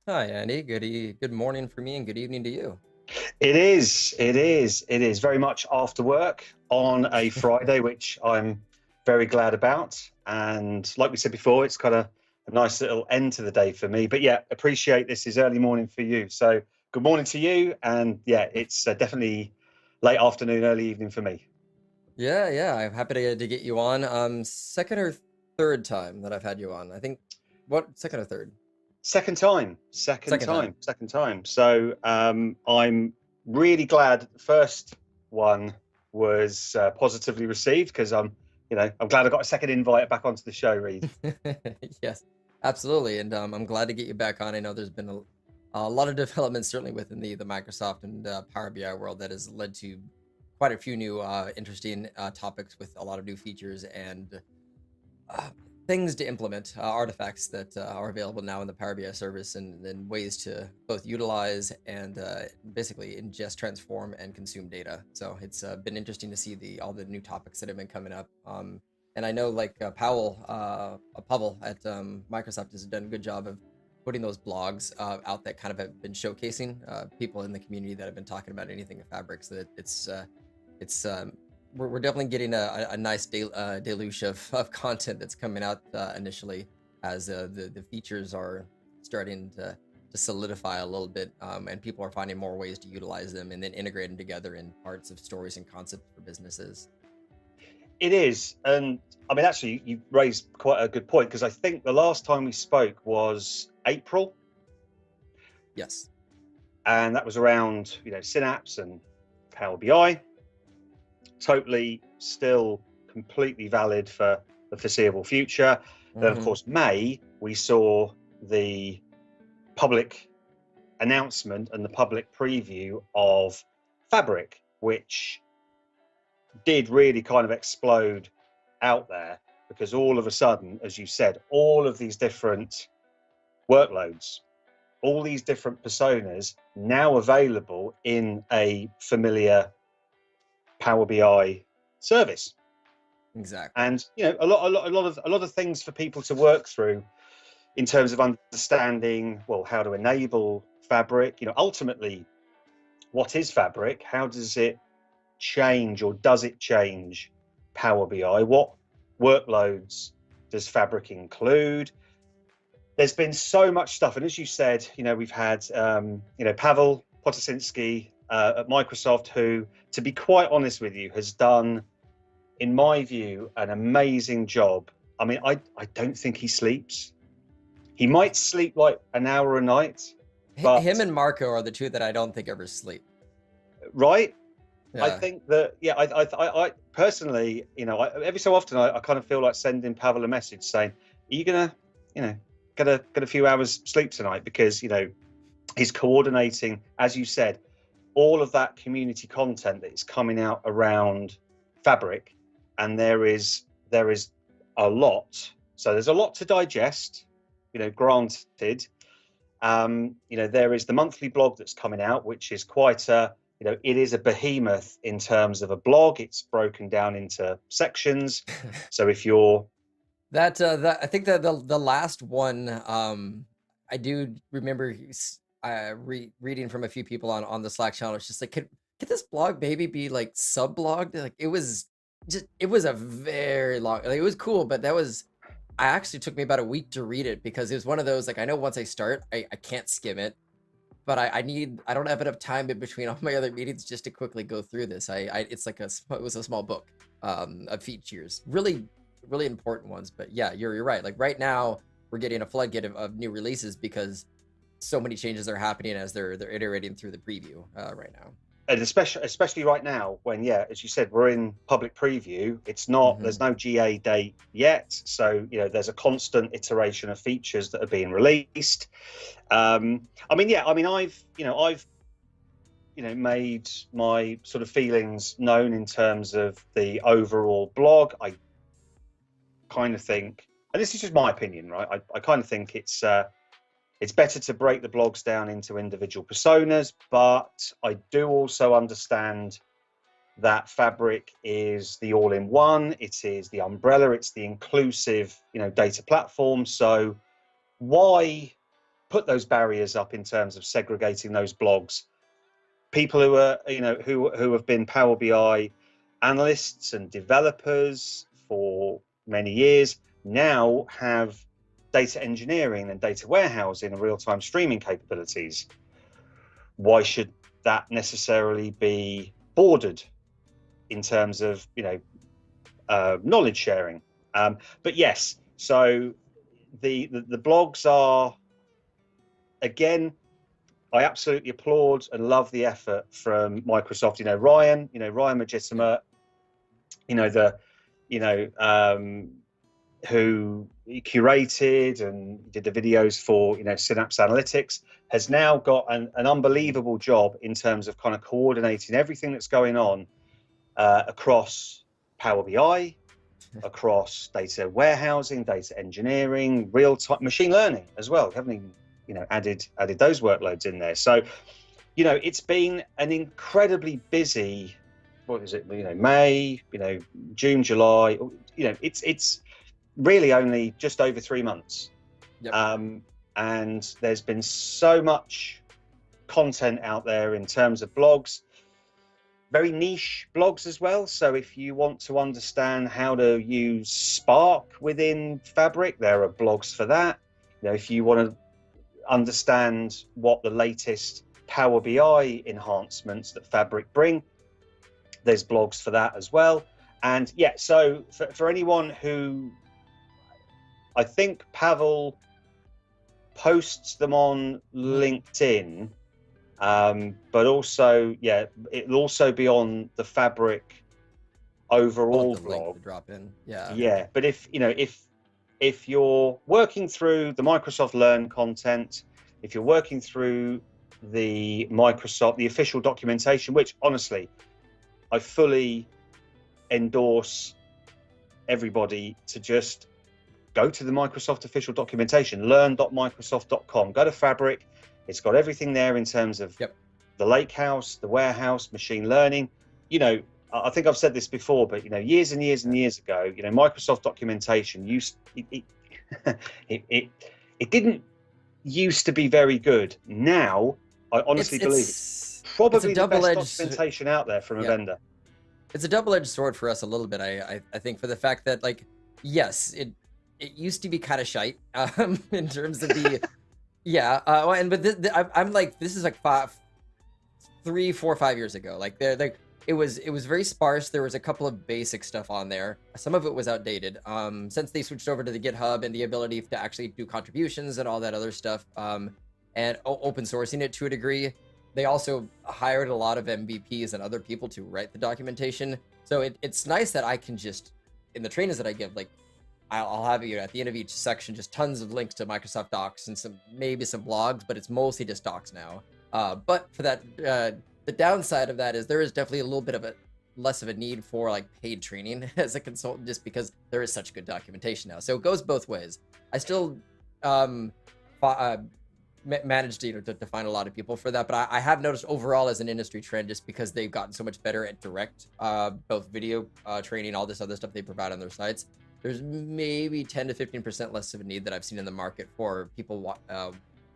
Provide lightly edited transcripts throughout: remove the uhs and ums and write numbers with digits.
Hi, Andy. Good morning for me and good evening to you. It is. It is. It is very much after work on a Friday, which I'm very glad about. And like we said before, it's kind of a nice little end to the day for me. But yeah, appreciate this is early morning for you. So good morning to you. And yeah, it's definitely late afternoon, early evening for me. Yeah, I'm happy to get you on. Second or third time that I've had you on. I think what second or third? Second time, second Second time. time, second time. So I'm really glad that the first one was positively received because I'm glad I got a second invite back onto the show, Reed. Yes, absolutely. And I'm glad to get you back on. I know there's been a lot of developments, certainly within the Microsoft and Power BI world, that has led to quite a few new interesting topics with a lot of new features and uh, things to implement, artifacts that are available now in the Power BI service, and then ways to both utilize and basically ingest, transform, and consume data. So it's been interesting to see the all the new topics that have been coming up. And I know like Pavel at Microsoft has done a good job of putting those blogs out that kind of have been showcasing people in the community that have been talking about anything in Fabric. So that it's we're definitely getting a nice deluge of content that's coming out initially as the features are starting to solidify a little bit, and people are finding more ways to utilize them and then integrate them together in parts of stories and concepts for businesses. It is. And I mean, actually, you raised quite a good point because I think the last time we spoke was April, Yes. and that was around, Synapse and Power BI. Totally still completely valid for the foreseeable future. Then, of Hmm. course, May, we saw the public announcement and the public preview of Fabric, which did really kind of explode out there because all of a sudden, as you said, all of these different workloads, all these different personas now available in a familiar Power BI service. Exactly. And a lot of things for people to work through in terms of understanding, well, how to enable Fabric. Ultimately, what is Fabric? How does it change, or does it change Power BI? What workloads does Fabric include? There's been so much stuff, and as you said, we've had Pavel Potasinski at Microsoft, who, to be quite honest with you, has done, in my view, an amazing job. I mean, I don't think he sleeps. He might sleep like an hour a night, Him but and Marco are the two that I don't think ever sleep. right. I Yeah. think that, yeah, I personally, every so often I kind of feel like sending Pavel a message saying, "Are you gonna, you know, get a few hours sleep tonight?" Because he's coordinating, as you said, all of that community content that is coming out around Fabric, and there is a lot. So there's a lot to digest. Granted, there is the monthly blog that's coming out, which is quite a, it is a behemoth in terms of a blog. It's broken down into sections. So if you're That I think that the last one, I do remember reading from a few people on the Slack channel. It's just like, could this blog maybe be like sub-blogged? Like it was a very long, like, it was cool, but that was, I actually took me about a week to read it because it was one of those, like, I know once I start, I can't skim it, but I don't have enough time in between all my other meetings just to quickly go through this. It's like it was a small book of features, really important ones. But yeah, you're right. Like right now, we're getting a floodgate of new releases because so many changes are happening as they're iterating through the preview right now. and especially right now when, yeah, as you said, we're in public preview. There's Hmm. no GA date yet, so there's a constant iteration of features that are being released. I mean, yeah, I mean, I've made my sort of feelings known in terms of the overall blog. I kind of think, and this is just my opinion, right? I kind of think it's better to break the blogs down into individual personas, but I do also understand that Fabric is the all-in-one. It is the umbrella. It's the inclusive, data platform. So why? put those barriers up in terms of segregating those blogs. People who are, who have been Power BI analysts and developers for many years now have data engineering and data warehousing and real-time streaming capabilities. Why should that necessarily be bordered in terms of, knowledge sharing? But yes, so the blogs are, again, I absolutely applaud and love the effort from Microsoft. Ryan Legitimate, who curated and did the videos for Synapse Analytics, has now got an unbelievable job in terms of kind of coordinating everything that's going on across Power BI, across data warehousing, data engineering, real-time machine learning as well. We haven't even added those workloads in there. So it's been an incredibly busy, what is it, May, June, July, it's really only just over 3 months. Yep. And there's been so much content out there in terms of blogs, very niche blogs as well. So if you want to understand how to use Spark within Fabric, there are blogs for that. If you want to understand what the latest Power BI enhancements that Fabric bring, there's blogs for that as well. And yeah, so for anyone who, I think Pavel posts them on LinkedIn, but also, yeah, it'll also be on the Fabric overall blog. Link to drop in. Yeah, but if you're working through the Microsoft Learn content, if you're working through the official documentation, which honestly, I fully endorse everybody to just go to the Microsoft official documentation, learn.microsoft.com, go to Fabric. It's got everything there in terms of the Lakehouse, the warehouse, machine learning. I think I've said this before, but years and years and years ago, Microsoft documentation it didn't used to be very good. Now, I honestly believe it's probably the best documentation out there from a vendor. It's a double-edged sword for us a little bit, I think, for the fact that, like, yes, it used to be kind of shite in terms of the I'm like, this is like 3, 4, 5 years ago. Like it was very sparse. There was a couple of basic stuff on there. Some of it was outdated. Since they switched over to the GitHub and the ability to actually do contributions and all that other stuff, and open sourcing it to a degree, they also hired a lot of MVPs and other people to write the documentation. So it's nice that I can just, in the trainings that I give, like, I'll have at the end of each section just tons of links to Microsoft Docs and maybe some blogs, but it's mostly just docs now. But for that, the downside of that is there is definitely a little bit of less of a need for like paid training as a consultant, just because there is such good documentation now. So it goes both ways. I still managed to find a lot of people for that, but I have noticed overall as an industry trend, just because they've gotten so much better at direct, both video training, all this other stuff they provide on their sites. There's maybe 10 to 15% less of a need that I've seen in the market for people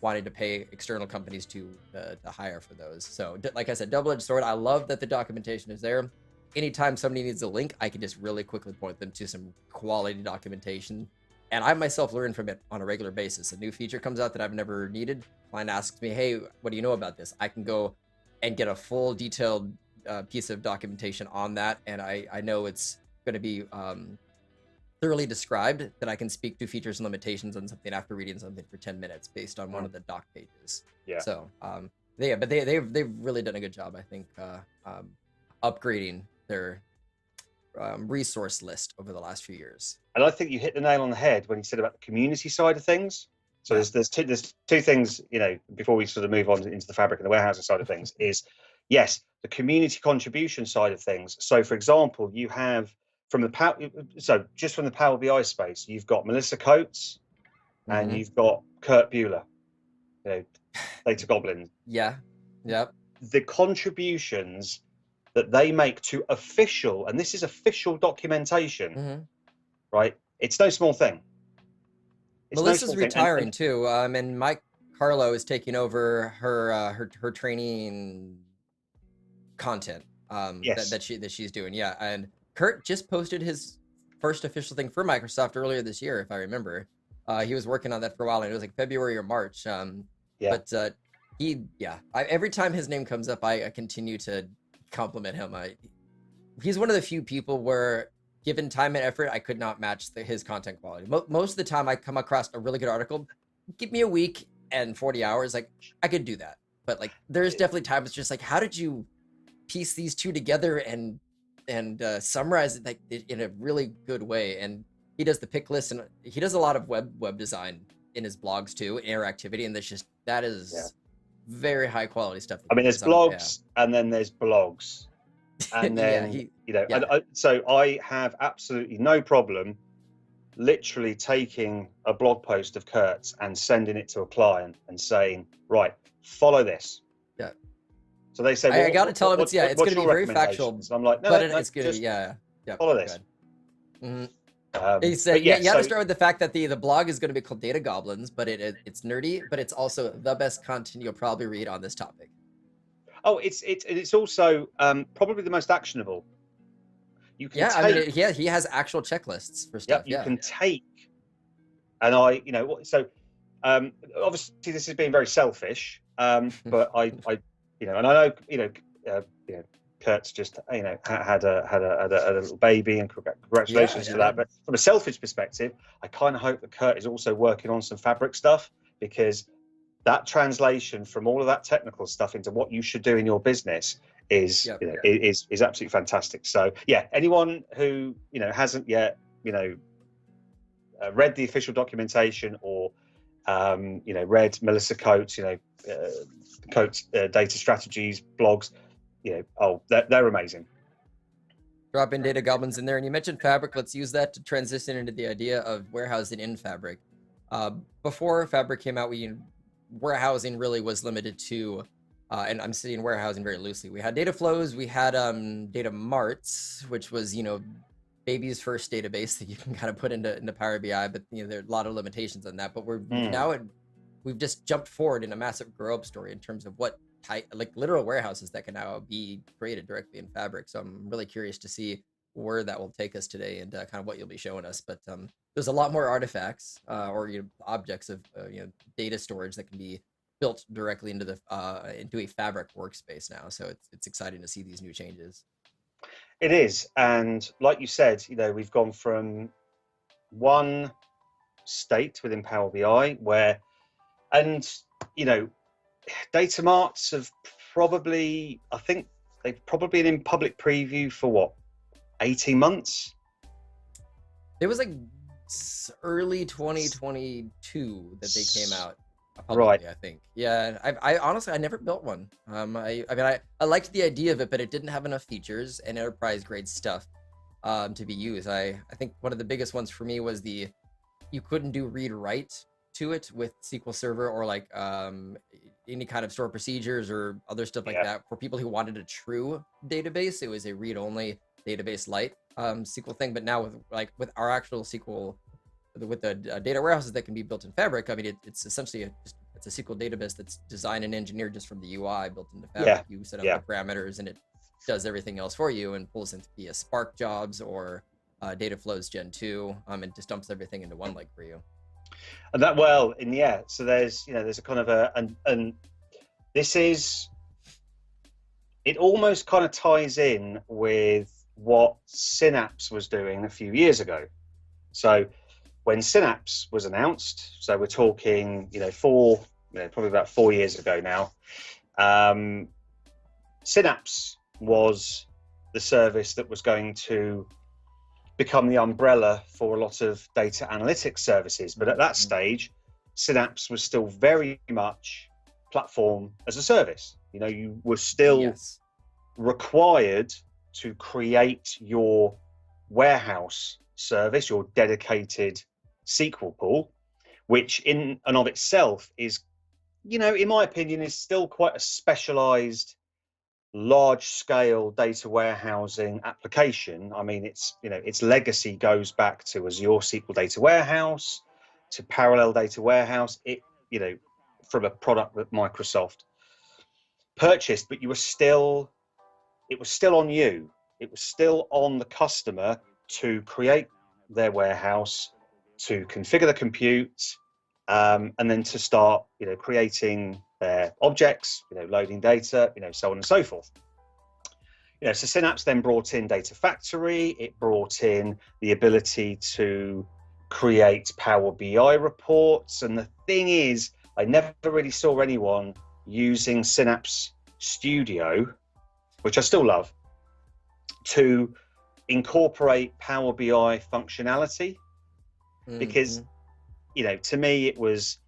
wanting to pay external companies to hire for those. So like I said, double-edged sword. I love that the documentation is there. Anytime somebody needs a link, I can just really quickly point them to some quality documentation. And I myself learn from it on a regular basis. A new feature comes out that I've never needed. Client asks me, hey, what do you know about this? I can go and get a full detailed piece of documentation on that. And I know it's going to be thoroughly described, that I can speak to features and limitations on something after reading something for 10 minutes based on one of the doc pages. Yeah. So, they've really done a good job, I think, upgrading their resource list over the last few years. And I think you hit the nail on the head when you said about the community side of things. So there's two things, before we sort of move on into the Fabric and the warehousing side of things, is yes, the community contribution side of things. So for example, you have from the Power BI space, you've got Melissa Coates and you've got Kurt Bueller, Data Goblin. Yeah. Yep. The contributions that they make to official, and this is official documentation, right? It's no small thing. Melissa's retiring too, and Mike Carlo is taking over her training content Yes. that she's doing. Yeah, and Kurt just posted his first official thing for Microsoft earlier this year, if I remember. He was working on that for a while, and it was like February or March. Yeah. But yeah, every time his name comes up, I continue to compliment him. He's one of the few people where, given time and effort, I could not match his content quality. Most of the time, I come across a really good article. Give me a week and 40 hours, like I could do that. But like, there's definitely times it's just like, how did you piece these two together and summarize it like in a really good way? And he does the pick list, and he does a lot of web design in his blogs too, interactivity, and that is very high quality stuff. I mean, there's blogs and then there's blogs, and then so I have absolutely no problem literally taking a blog post of Kurt's and sending it to a client and saying, right, follow this. Yeah. So they say, I got to tell him it's going to be very factual. So I'm like, no, but it's going to be, follow this. He said, you got to start with the fact that the blog is going to be called Data Goblins, but it's nerdy, but it's also the best content you'll probably read on this topic. Oh, it's also probably the most actionable. You can he has actual checklists for stuff. You can take, and so obviously this is being very selfish, but I and I know Kurt's just had a little baby, and congratulations to that. But from a selfish perspective, I kind of hope that Kurt is also working on some Fabric stuff, because that translation from all of that technical stuff into what you should do in your business is absolutely fantastic. So yeah, anyone who hasn't yet read the official documentation or read Melissa Coates Coates data strategies blogs, they're amazing. Drop in Data Goblins in there, and you mentioned Fabric. Let's use that to transition into the idea of warehousing in Fabric. Before Fabric came out, warehousing really was limited to, and I'm saying warehousing very loosely. We had data flows, we had data marts, which was baby's first database that you can kind of put into Power BI, but there are a lot of limitations on that. But we've just jumped forward in a massive grow up story in terms of what literal warehouses that can now be created directly in Fabric. So I'm really curious to see where that will take us today, and kind of what you'll be showing us. But there's a lot more artifacts or objects of data storage that can be built directly into a Fabric workspace now. So it's exciting to see these new changes. It is, and like you said, we've gone from one state within Power BI where, data marts have probably, I think they've probably been in public preview for what, 18 months? It was like early 2022 that they came out publicly, right? I think. Yeah, I honestly, I never built one. I liked the idea of it, but it didn't have enough features and enterprise grade stuff to be used. I think one of the biggest ones for me was you couldn't do read write to it with SQL Server or like any kind of store procedures or other stuff like that. For people who wanted a true database, it was a read only database light SQL thing. But now with our actual SQL, with the data warehouses that can be built in Fabric, I mean, it's essentially it's a SQL database that's designed and engineered just from the UI built into Fabric. You set up the parameters and it does everything else for you and pulls in via Spark jobs or data flows Gen 2 and just dumps everything into one lake for you. And that, so there's a kind of and this is, it almost kind of ties in with what Synapse was doing a few years ago. So when Synapse was announced, so we're talking probably about 4 years ago now, Synapse was the service that was going to become the umbrella for a lot of data analytics services. But at that stage, Synapse was still very much platform as a service. You were still required to create your warehouse service, your dedicated SQL pool, which in and of itself is, in my opinion, is still quite a specialized, large-scale data warehousing application. I mean, its legacy goes back to Azure SQL Data Warehouse, to Parallel Data Warehouse. from a product that Microsoft purchased, but it was still on you. It was still on the customer to create their warehouse, to configure the compute, and then to start, creating their objects, loading data, so on and so forth. So Synapse then brought in Data Factory. It brought in the ability to create Power BI reports. And the thing is, I never really saw anyone using Synapse Studio, which I still love, to incorporate Power BI functionality. Because, to me, it was,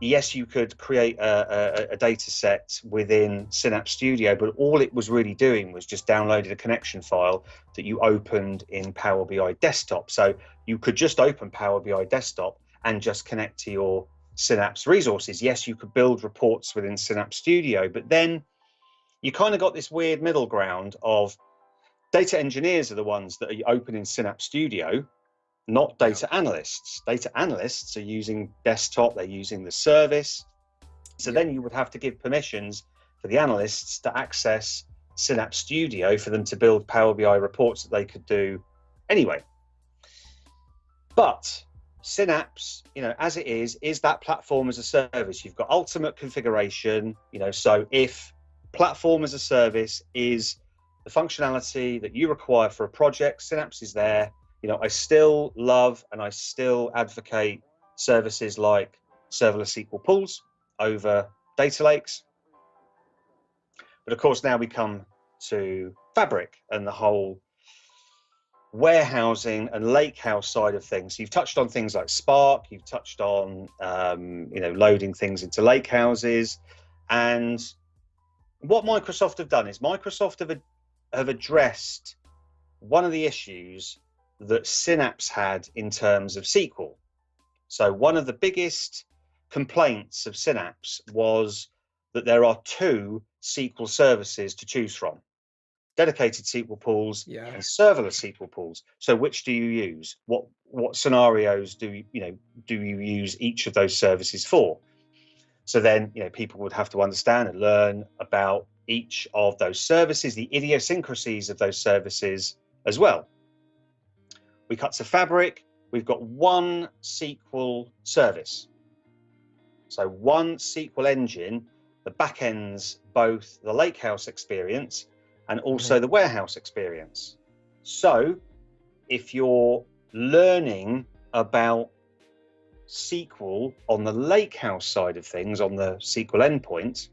yes, you could create a data set within Synapse Studio, but all it was really doing was just downloading a connection file that you opened in Power BI Desktop. So you could just open Power BI Desktop and just connect to your Synapse resources. Yes, you could build reports within Synapse Studio, but then you kind of got this weird middle ground of data engineers are the ones that are opening Synapse Studio, not data analysts. Data analysts are using desktop, they're using the service. So then you would have to give permissions for the analysts to access Synapse Studio for them to build Power BI reports that they could do anyway. But Synapse, as it is that platform as a service. You've got ultimate configuration, so if platform as a service is the functionality that you require for a project, Synapse is there. I still love and I still advocate services like serverless SQL pools over data lakes. But of course, now we come to Fabric and the whole warehousing and Lakehouse side of things. You've touched on things like Spark, you've touched on, loading things into Lakehouses. And what Microsoft have done is Microsoft have addressed one of the issues that Synapse had in terms of SQL. So one of the biggest complaints of Synapse was that there are two SQL services to choose from: dedicated SQL pools and serverless SQL pools. So which do you use? What scenarios do you use each of those services for? So then, people would have to understand and learn about each of those services, the idiosyncrasies of those services as well. We cut to Fabric, we've got one SQL service. So one SQL engine that backends both the Lakehouse experience and also the warehouse experience. So if you're learning about SQL on the Lakehouse side of things, on the SQL endpoint,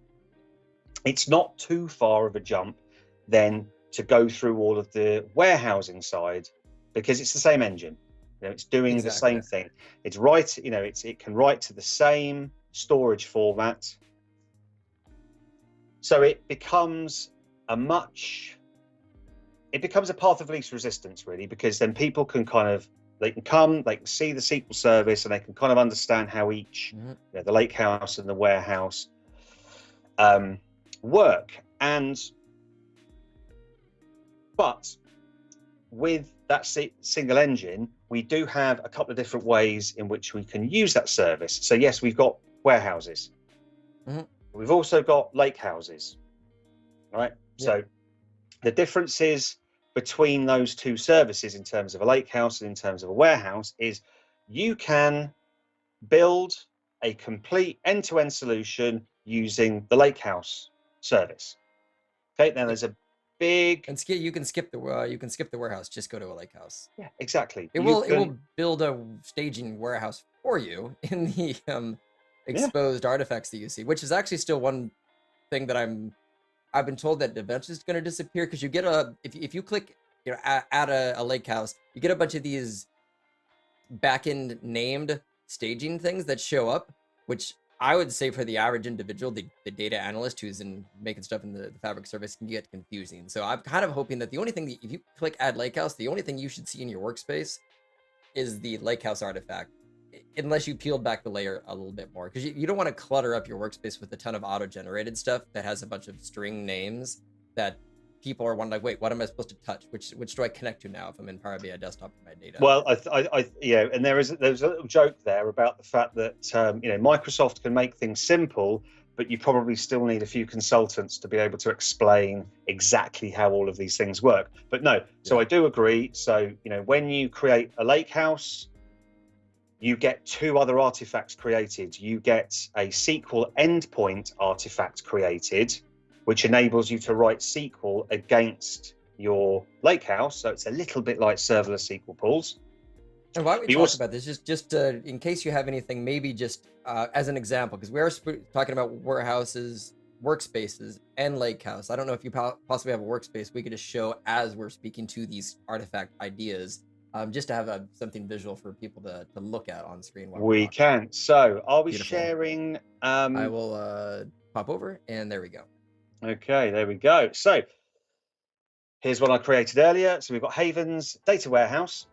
it's not too far of a jump then to go through all of the warehousing side, because it's the same engine. It's doing the same thing. It's right, it can write to the same storage format. So it becomes a path of least resistance, really, because then people can they can see the SQL service and they can kind of understand how each, the Lakehouse and the warehouse work. But with that single engine, we do have a couple of different ways in which we can use that service. So yes, we've got warehouses. We've also got lakehouses, right? So the differences between those two services in terms of a lakehouse and in terms of a warehouse is you can build a complete end-to-end solution using the Lakehouse service. Okay, now there's a big you can skip the warehouse. Just go to a Lakehouse. Yeah, exactly. It will build a staging warehouse for you in the exposed artifacts that you see, which is actually still one thing that I've been told that eventually is going to disappear, because you get if you click add a Lakehouse, you get a bunch of these backend named staging things that show up, which I would say for the average individual, the data analyst who's making stuff in the Fabric service, can get confusing. So I'm kind of hoping that the only thing that, if you click add Lakehouse, the only thing you should see in your workspace is the Lakehouse artifact, unless you peeled back the layer a little bit more, because you don't want to clutter up your workspace with a ton of auto-generated stuff that has a bunch of string names that people are wondering, like, wait, what am I supposed to touch? Which do I connect to now if I'm in Power BI desktop for my data? Well, and there's a little joke there about the fact that Microsoft can make things simple, but you probably still need a few consultants to be able to explain exactly how all of these things work. But no, so I do agree. So when you create a Lakehouse, you get two other artifacts created. You get a SQL endpoint artifact created, which enables you to write SQL against your Lakehouse. So it's a little bit like serverless SQL pools. And why don't we talk about this? Just in case you have anything, maybe just as an example, because we are talking about warehouses, workspaces, and Lakehouse. I don't know if you possibly have a workspace we could just show as we're speaking to these artifact ideas, just to have something visual for people to look at on screen. While we can. So are we Beautiful. Sharing? I will pop over, and there we go. Okay, there we go. So here's one I created earlier. So we've got Haven's data warehouse.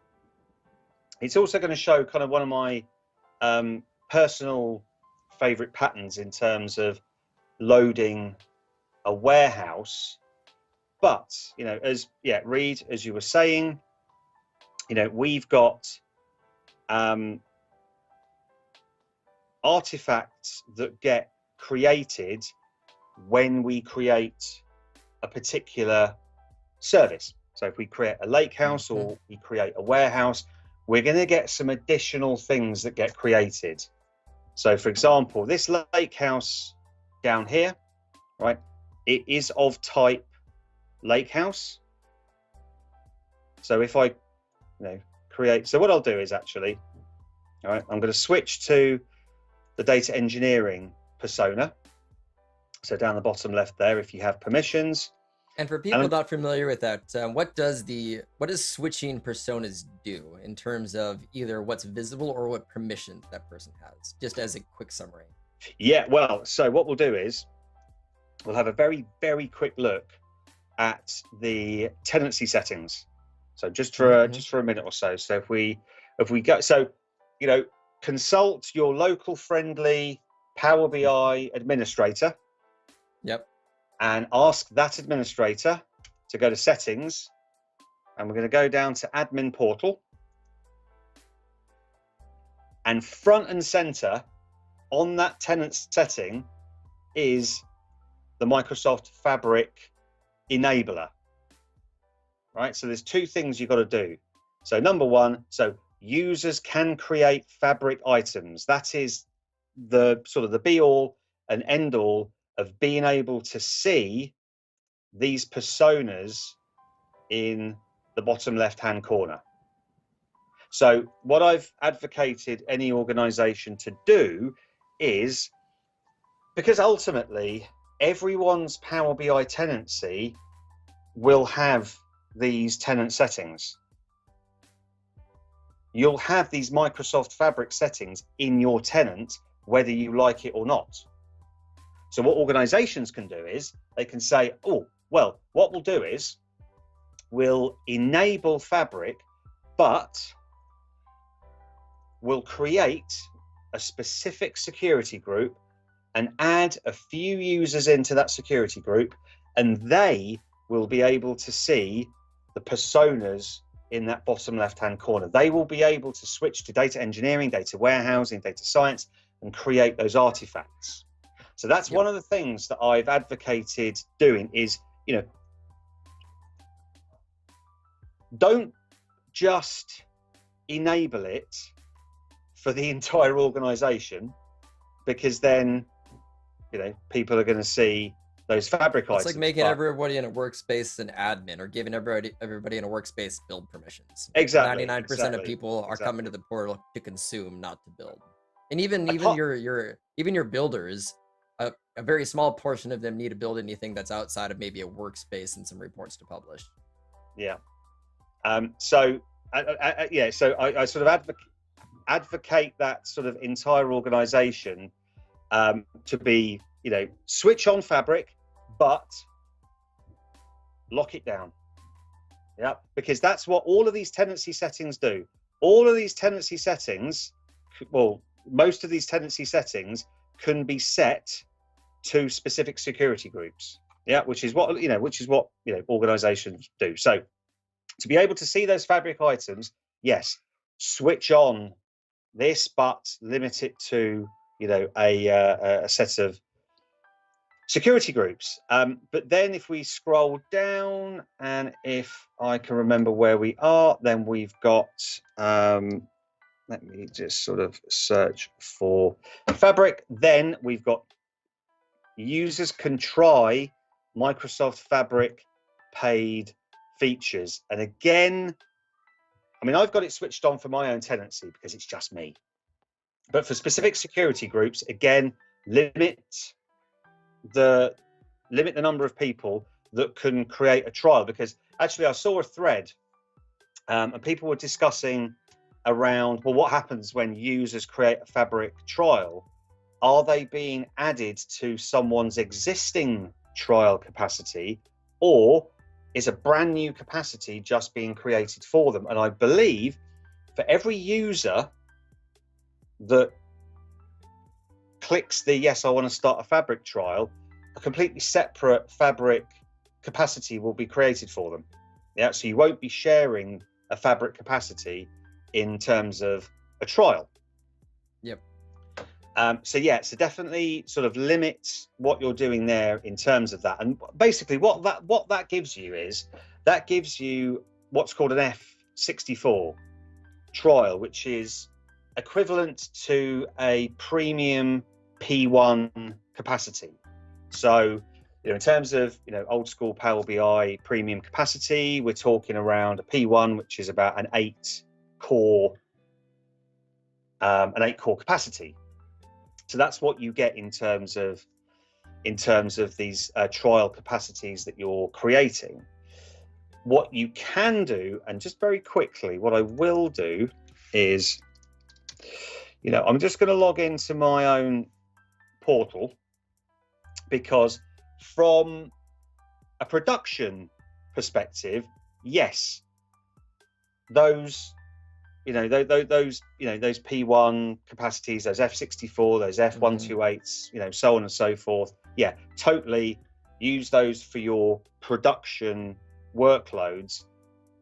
It's also going to show kind of one of my personal favorite patterns in terms of loading a warehouse. But, Reed, as you were saying, we've got artifacts that get created when we create a particular service. So if we create a Lakehouse or we create a warehouse, we're going to get some additional things that get created. So for example, this Lakehouse down here, right, it is of type Lakehouse. So if I create, so what I'll do is actually, all right, I'm going to switch to the data engineering persona. So down the bottom left there, if you have permissions. And for people not familiar with that, what does switching personas do in terms of either what's visible or what permissions that person has? Just as a quick summary. Yeah, well, so what we'll do is we'll have a very, very quick look at the tenancy settings. So just for a minute or so. So if we go, so consult your local friendly Power BI administrator. Yep. And ask that administrator to go to settings, and we're going to go down to admin portal, and front and center on that tenant setting is the Microsoft Fabric enabler, right? So there's two things you've got to do. So number one, so users can create Fabric items. That is the sort of the be all and end all of being able to see these personas in the bottom left-hand corner. So what I've advocated any organization to do is, because ultimately everyone's Power BI tenancy will have these tenant settings. You'll have these Microsoft Fabric settings in your tenant, whether you like it or not. So what organizations can do is they can say, oh, well, what we'll do is we'll enable Fabric, but we'll create a specific security group and add a few users into that security group, and they will be able to see the personas in that bottom left-hand corner. They will be able to switch to data engineering, data warehousing, data science, and create those artifacts. So that's one of the things that I've advocated doing is, don't just enable it for the entire organization, because then, people are going to see those Fabric items. It's like making everybody in a workspace an admin, or giving everybody in a workspace build permissions. Exactly. 99% of people are coming to the portal to consume, not to build. And even your builders, a very small portion of them need to build anything that's outside of maybe a workspace and some reports to publish. Yeah. So I sort of advocate that sort of entire organization to be, switch on Fabric, but lock it down. Yeah, because that's what all of these tenancy settings do. All of these tenancy settings, well, most of these tenancy settings can be set to specific security groups. Yeah, which is what organizations do. So to be able to see those fabric items, yes, switch on this, but limit it to a set of security groups. But then if we scroll down, and if I can remember where we are, then we've got, let me just sort of search for fabric. Then we've got users can try Microsoft Fabric paid features. And again, I mean, I've got it switched on for my own tenancy because it's just me. But for specific security groups, again, limit the number of people that can create a trial. Because actually I saw a thread and people were discussing around, well, what happens when users create a Fabric trial? Are they being added to someone's existing trial capacity, or is a brand new capacity just being created for them? And I believe for every user that clicks the yes, I want to start a Fabric trial, a completely separate Fabric capacity will be created for them. Yeah, so you won't be sharing a Fabric capacity in terms of a trial. Yep. So yeah, so definitely sort of limit what you're doing there in terms of that. And basically what that gives you is, that gives you what's called an F64 trial, which is equivalent to a premium P1 capacity. So, in terms of, old school Power BI premium capacity, we're talking around a P1, which is about an 8 core capacity. So that's what you get in terms of these trial capacities that you're creating. What you can do, and just very quickly, what I will do is, I'm just going to log into my own portal, because from a production perspective, yes, those P1 capacities, those F64, those F128s, so on and so forth. Yeah, totally use those for your production workloads.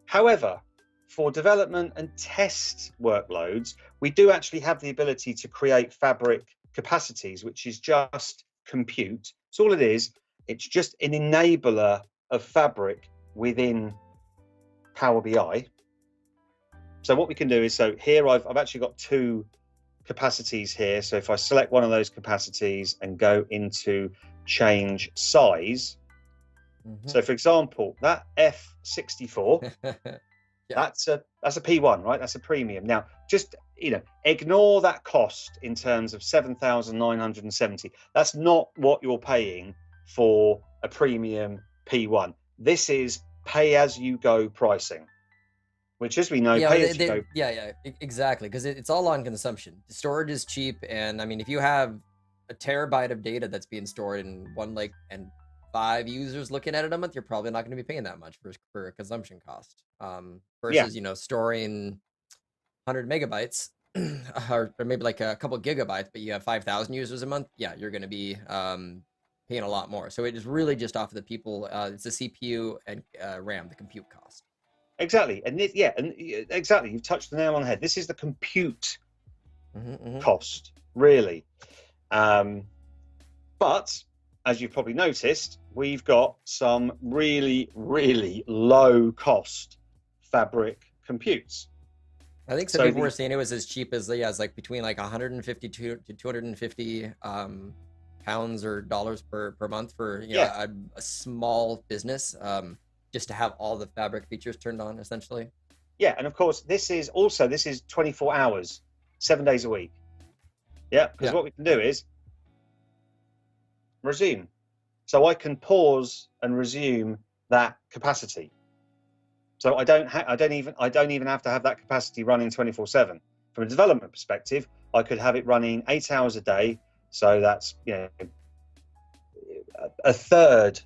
However, for development and test workloads, we do actually have the ability to create Fabric capacities, which is just compute. It's all it is. It's just an enabler of Fabric within Power BI. So what we can do is, so here I've actually got 2 capacities here. So if I select one of those capacities and go into change size, so for example, that F64, that's a P1, right? That's a premium. Now, just ignore that cost in terms of 7,970. That's not what you're paying for a premium P1. This is pay-as-you-go pricing, which, as we know, pay-as-you-go. Yeah, exactly, because it's all on consumption. The storage is cheap, and I mean, if you have a terabyte of data that's being stored in one lake and 5 users looking at it a month, you're probably not going to be paying that much for a consumption cost. Versus storing 100 megabytes or maybe like a couple gigabytes, but you have 5,000 users a month. Yeah, you're going to be paying a lot more. So it is really just off of the people. It's the CPU and RAM, the compute cost. Exactly, and exactly. You've touched the nail on the head. This is the compute cost, really. But as you've probably noticed, we've got some really, really low cost Fabric computes. I think some people were saying it was as cheap as it's like between like 150 to 250 pounds or dollars per month for a small business, just to have all the Fabric features turned on, essentially. Yeah, and of course this is 24 hours, 7 days a week. Yeah, because what we can do is resume. So I can pause and resume that capacity. So I don't even have to have that capacity running 24/7. From a development perspective, I could have it running 8 hours a day. So that's a third,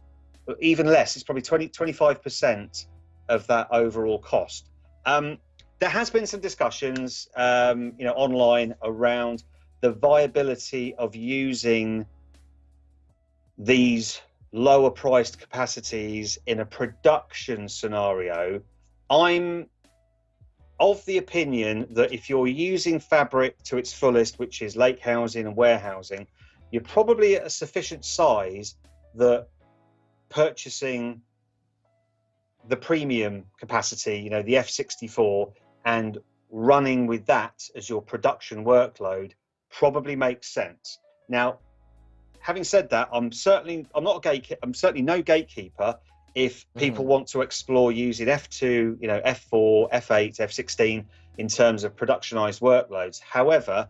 even less. It's probably 25% of that overall cost. There has been some discussions, online around the viability of using these lower priced capacities in a production scenario, I'm of the opinion that if you're using Fabric to its fullest, which is lake housing and warehousing, you're probably at a sufficient size that purchasing the premium capacity, you know, the F64, and running with that as your production workload probably makes sense. Now, having said that, I'm certainly no gatekeeper if people Hmm. want to explore using F2, you know, F4, F8, F16 in terms of productionized workloads. However,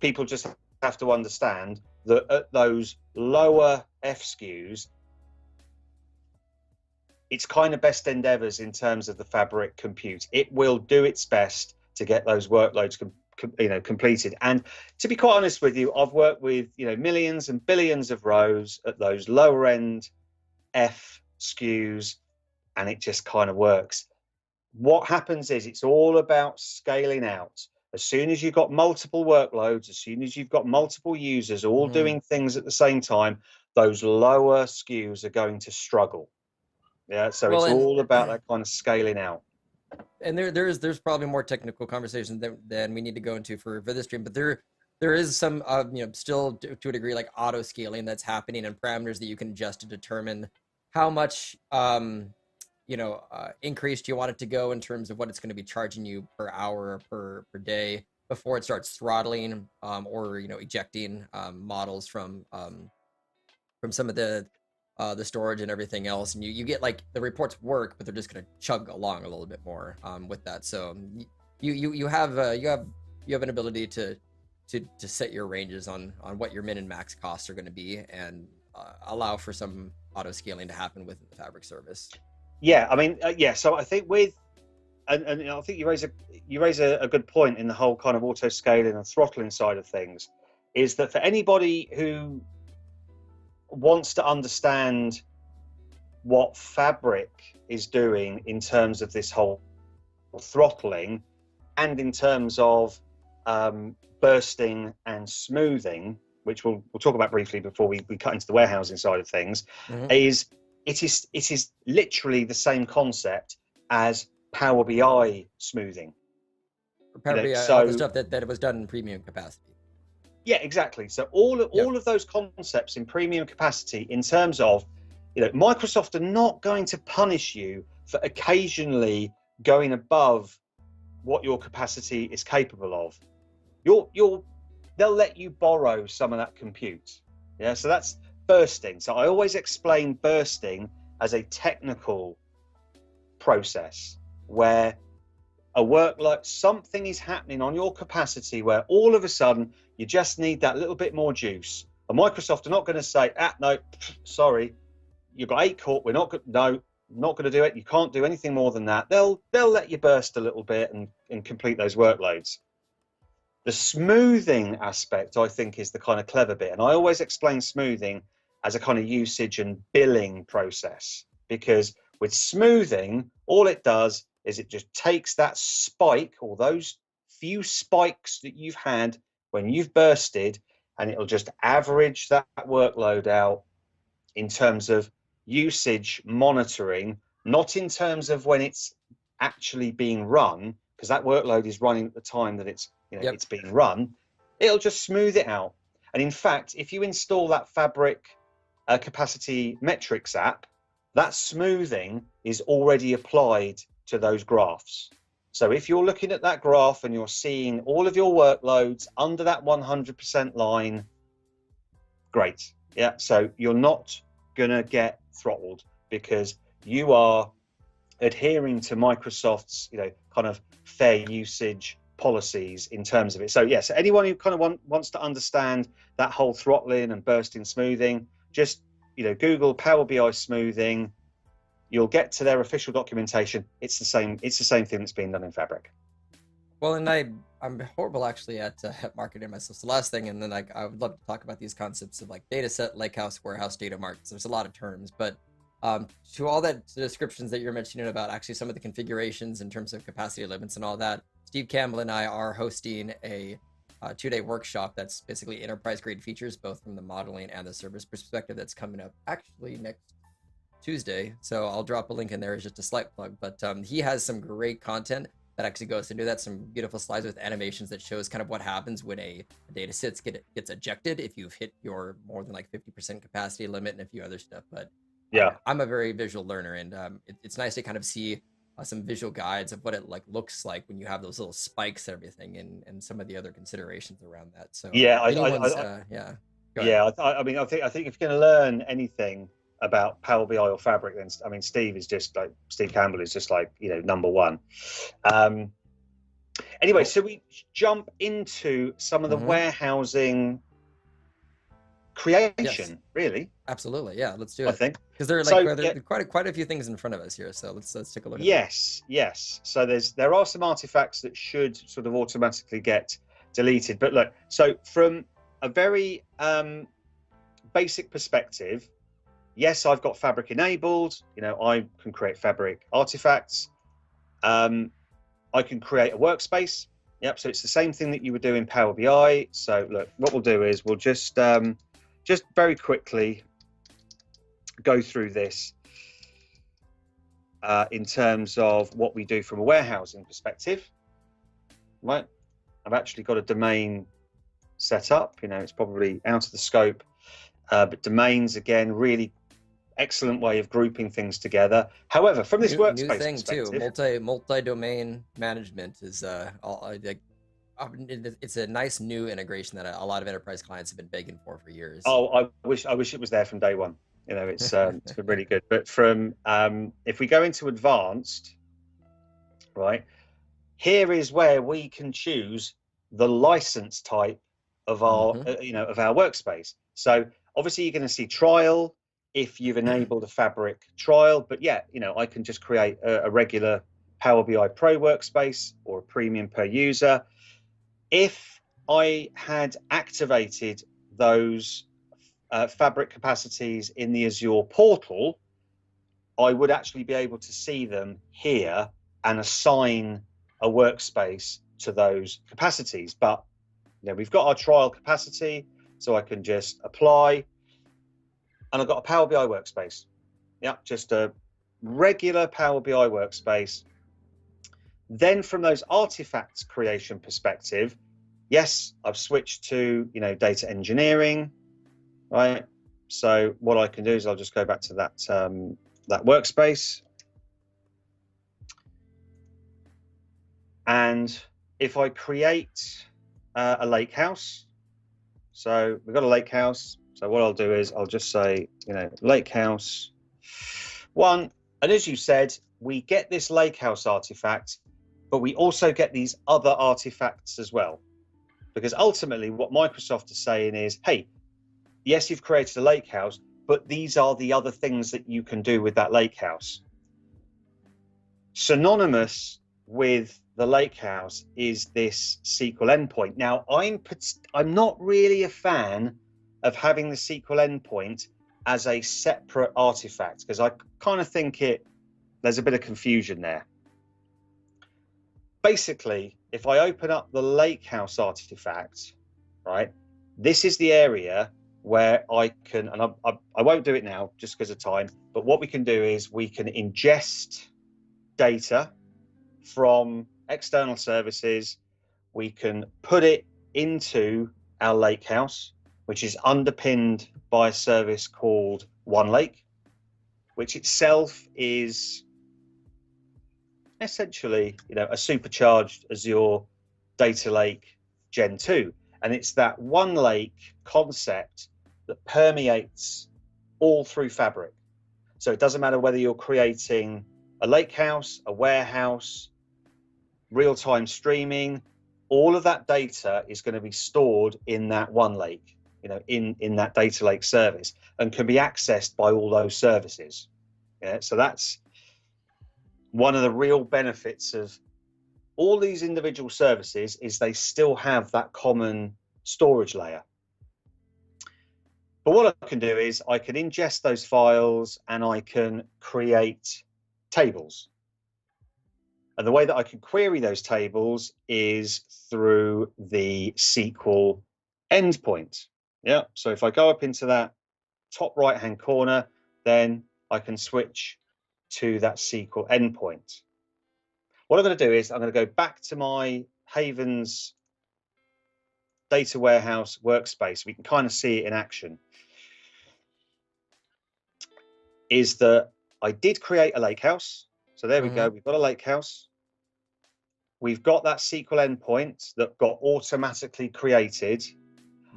people just have to understand that at those lower F SKUs, it's kind of best endeavors in terms of the Fabric compute. It will do its best to get those workloads completed. And to be quite honest with you, I've worked with, you know, millions and billions of rows at those lower end F SKUs, and it just kind of works. What happens is it's all about scaling out. As soon as you've got multiple workloads, as soon as you've got multiple users all Hmm. doing things at the same time, those lower SKUs are going to struggle. Yeah, so Well, it's all about that kind of scaling out. and there's probably more technical conversations than we need to go into for this stream, but there is some still to a degree like auto scaling that's happening and parameters that you can adjust to determine how much increase you want it to go in terms of what it's going to be charging you per hour or per day before it starts throttling or ejecting models from some of the storage and everything else, and you get like the reports work, but they're just going to chug along a little bit more with that. So you have an ability to set your ranges on what your min and max costs are going to be, and allow for some auto scaling to happen within the Fabric service. Yeah, I mean, yeah. So I think with and you know, I think you raise a good point in the whole kind of auto scaling and throttling side of things, is that for anybody who wants to understand what Fabric is doing in terms of this whole throttling and in terms of bursting and smoothing, which we'll talk about briefly before we cut into the warehousing side of things, Mm-hmm. is it is literally the same concept as Power BI smoothing. You know, Probably all the so stuff that it was done in premium capacity. yeah, exactly. So Yep. all of those concepts in premium capacity, in terms of, you know, Microsoft are not going to punish you for occasionally going above what your capacity is capable of. They'll let you borrow some of that compute. Yeah, so that's bursting. So I always explain bursting as a technical process where a workload, something is happening on your capacity where all of a sudden you just need that little bit more juice. And Microsoft are not going to say, no, sorry, you've got 8 core, we're not good, no, not going to do it. You can't do anything more than that. They'll let you burst a little bit and complete those workloads. The smoothing aspect, I think, is the kind of clever bit. And I always explain smoothing as a kind of usage and billing process, because with smoothing, all it does is it just takes that spike or those few spikes that you've had when you've bursted, and it'll just average that workload out in terms of usage monitoring, not in terms of when it's actually being run, because that workload is running at the time that it's, you know, Yep. it's being run. It'll just smooth it out. And in fact, if you install that Fabric capacity metrics app, that smoothing is already applied to those graphs. So if you're looking at that graph and you're seeing all of your workloads under that 100% line, great. Yeah, so you're not gonna get throttled because you are adhering to Microsoft's, you know, kind of fair usage policies in terms of it. So yes, anyone who kind of wants to understand that whole throttling and bursting smoothing, just, you know, Google Power BI smoothing. You'll get to their official documentation. It's the same. It's the same thing that's being done in Fabric. Well, and I'm horrible actually at marketing myself. So last thing, and then I would love to talk about these concepts of like data set, lakehouse, warehouse, data marts. There's a lot of terms, but to all that descriptions that you're mentioning about actually some of the configurations in terms of capacity limits and all that, Steve Campbell and I are hosting a 2-day workshop that's basically enterprise grade features, both from the modeling and the service perspective, that's coming up actually next Tuesday. So I'll drop a link in there as just a slight plug. But he has some great content that actually goes into that. Some beautiful slides with animations that shows kind of what happens when a data set gets ejected if you've hit your more than like 50% capacity limit and a few other stuff. But Yeah. I'm a very visual learner, and it's nice to kind of see some visual guides of what it like looks like when you have those little spikes and everything, and some of the other considerations around that. So Yeah. anyone's yeah, go ahead. Yeah. I mean, I think if you're going to learn anything about Power BI or Fabric, then I mean, Steve Campbell is just like, you know, number one. Anyway, Cool. so we jump into some of the warehousing creation, Yes, really. absolutely. Yeah, let's do I it, think because there are so. like Yeah, quite a few things in front of us here. So let's take a look at that. yes. So there are some artifacts that should sort of automatically get deleted. But look, so from a very basic perspective, yes, I've got Fabric enabled. You know, I can create Fabric artifacts. I can create a workspace. Yep. So it's the same thing that you would do in Power BI. So look, what we'll do is we'll just very quickly go through this in terms of what we do from a warehousing perspective. Right. I've actually got a domain set up. You know, it's probably out of the scope, but domains, again, really excellent way of grouping things together. However, from this New workspace thing too. perspective, Multi-domain management is it's a nice new integration that a lot of enterprise clients have been begging for years. oh, I wish it was there from day one. You know, it's been really good. But from if we go into advanced, right, here is where we can choose the license type of our of our workspace. So obviously you're going to see trial if you've enabled a Fabric trial, but yeah, you know, I can just create a regular Power BI Pro workspace or a premium per user. If I had activated those Fabric capacities in the Azure portal, I would actually be able to see them here and assign a workspace to those capacities. But you know, we've got our trial capacity, so I can just apply, and I've got a Power BI workspace. Yeah, just a regular Power BI workspace. Then from those artifacts creation perspective, yes, I've switched to, you know, data engineering, right? So what I can do is I'll just go back to that that workspace, and if I create a Lakehouse, so we've got a Lakehouse. So what I'll do is I'll just say, you know, Lakehouse 1, and as you said, we get this Lakehouse artifact, but we also get these other artifacts as well, because ultimately what Microsoft is saying is, hey, yes, you've created a Lakehouse, but these are the other things that you can do with that Lakehouse. Synonymous with the Lakehouse is this SQL endpoint. Now, I'm not really a fan of having the SQL endpoint as a separate artifact, because I kind of think there's a bit of confusion there. Basically, if I open up the Lakehouse artifact, right, this is the area where I can, and I won't do it now just because of time, but what we can do is we can ingest data from external services. We can put it into our Lakehouse, which is underpinned by a service called OneLake, which itself is essentially, you know, a supercharged Azure Data Lake Gen 2. And it's that OneLake concept that permeates all through Fabric. So it doesn't matter whether you're creating a Lakehouse, a warehouse, real-time streaming, all of that data is going to be stored in that OneLake, you know, in that data lake service, and can be accessed by all those services. Yeah, so that's one of the real benefits of all these individual services, is they still have that common storage layer. But what I can do is I can ingest those files and I can create tables. And the way that I can query those tables is through the SQL endpoint. Yeah, so if I go up into that top right-hand corner, then I can switch to that SQL endpoint. What I'm going to do is I'm going to go back to my Havens data warehouse workspace. We can kind of see it in action. Is that I did create a Lakehouse. So there we go. We've got a Lakehouse. We've got that SQL endpoint that got automatically created.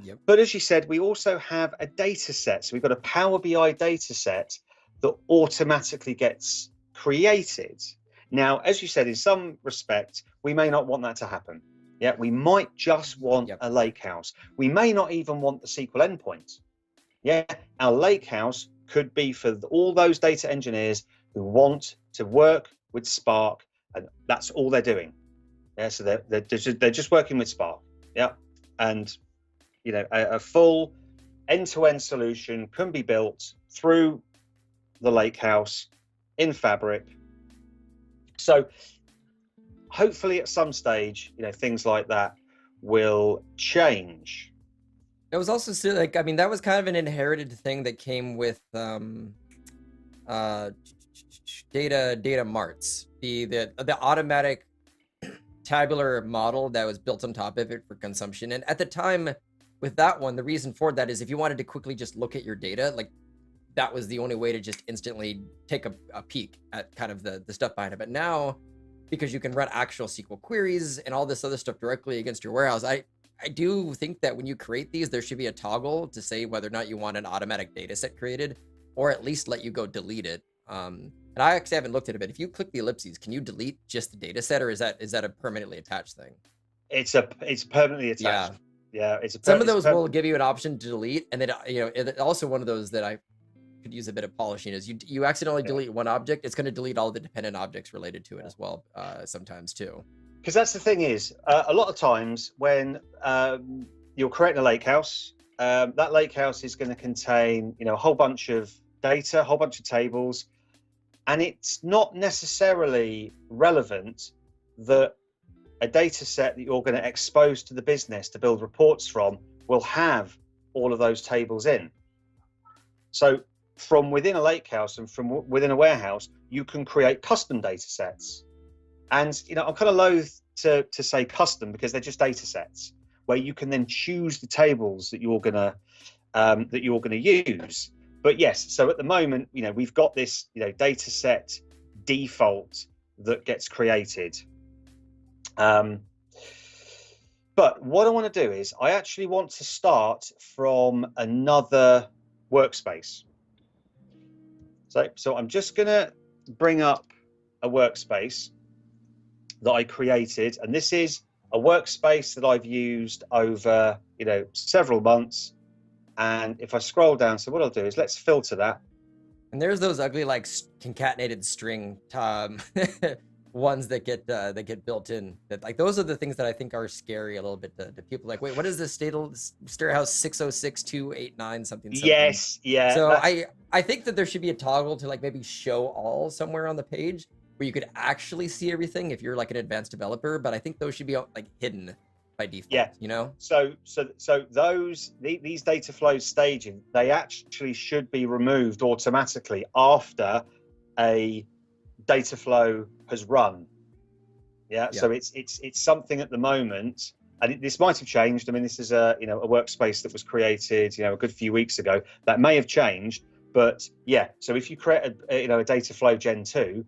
Yep. But as you said, we also have a data set. So we've got a Power BI data set that automatically gets created. Now, as you said, in some respect, we may not want that to happen. Yeah, we might just want a Lakehouse. We may not even want the SQL endpoint. Yeah, our Lakehouse could be for all those data engineers who want to work with Spark, and that's all they're doing. Yeah, so they're just working with Spark. Yeah, and you know, a full end-to-end solution can be built through the Lakehouse in Fabric. So hopefully at some stage, you know, things like that will change. It was also still like, I mean, that was kind of an inherited thing that came with data marts, the automatic tabular model that was built on top of it for consumption. And at the time with that one, the reason for that is if you wanted to quickly just look at your data, like that was the only way to just instantly take a peek at kind of the stuff behind it. But now, because you can run actual SQL queries and all this other stuff directly against your warehouse, I do think that when you create these, there should be a toggle to say whether or not you want an automatic data set created, or at least let you go delete it. And I actually haven't looked at it, but if you click the ellipses, can you delete just the data set, or is that a permanently attached thing? It's permanently attached. Yeah, some of those will give you an option to delete, and then also one of those that I could use a bit of polishing is you accidentally delete one object, it's going to delete all the dependent objects related to it as well, sometimes too. Because that's the thing is, a lot of times when you're creating a Lakehouse, that Lakehouse is going to contain, you know, a whole bunch of data, a whole bunch of tables, and it's not necessarily relevant that a data set that you're going to expose to the business to build reports from will have all of those tables in. So from within a Lakehouse and from within a warehouse, you can create custom data sets. And, you know, I'm kind of loath to say custom because they're just data sets where you can then choose the tables that you're gonna use. But yes, so at the moment, you know, we've got this, you know, data set default that gets created. But what I want to do is I actually want to start from another workspace. So I'm just going to bring up a workspace that I created, and this is a workspace that I've used over, you know, several months. And if I scroll down, so what I'll do is let's filter that. And there's those ugly like concatenated string ones that get built in. That like those are the things that I think are scary a little bit to people. Like, wait, what is this Stairhouse 606.289 something? Yes, yeah. So I think that there should be a toggle to like maybe show all somewhere on the page where you could actually see everything if you're like an advanced developer. But I think those should be like hidden by default. Yeah, you know. So these data flow staging, they actually should be removed automatically after a data flow has run. Yeah. So it's something at the moment, and this might have changed. I mean, this is a workspace that was created, you know, a good few weeks ago. That may have changed, but yeah. So if you create a data flow Gen 2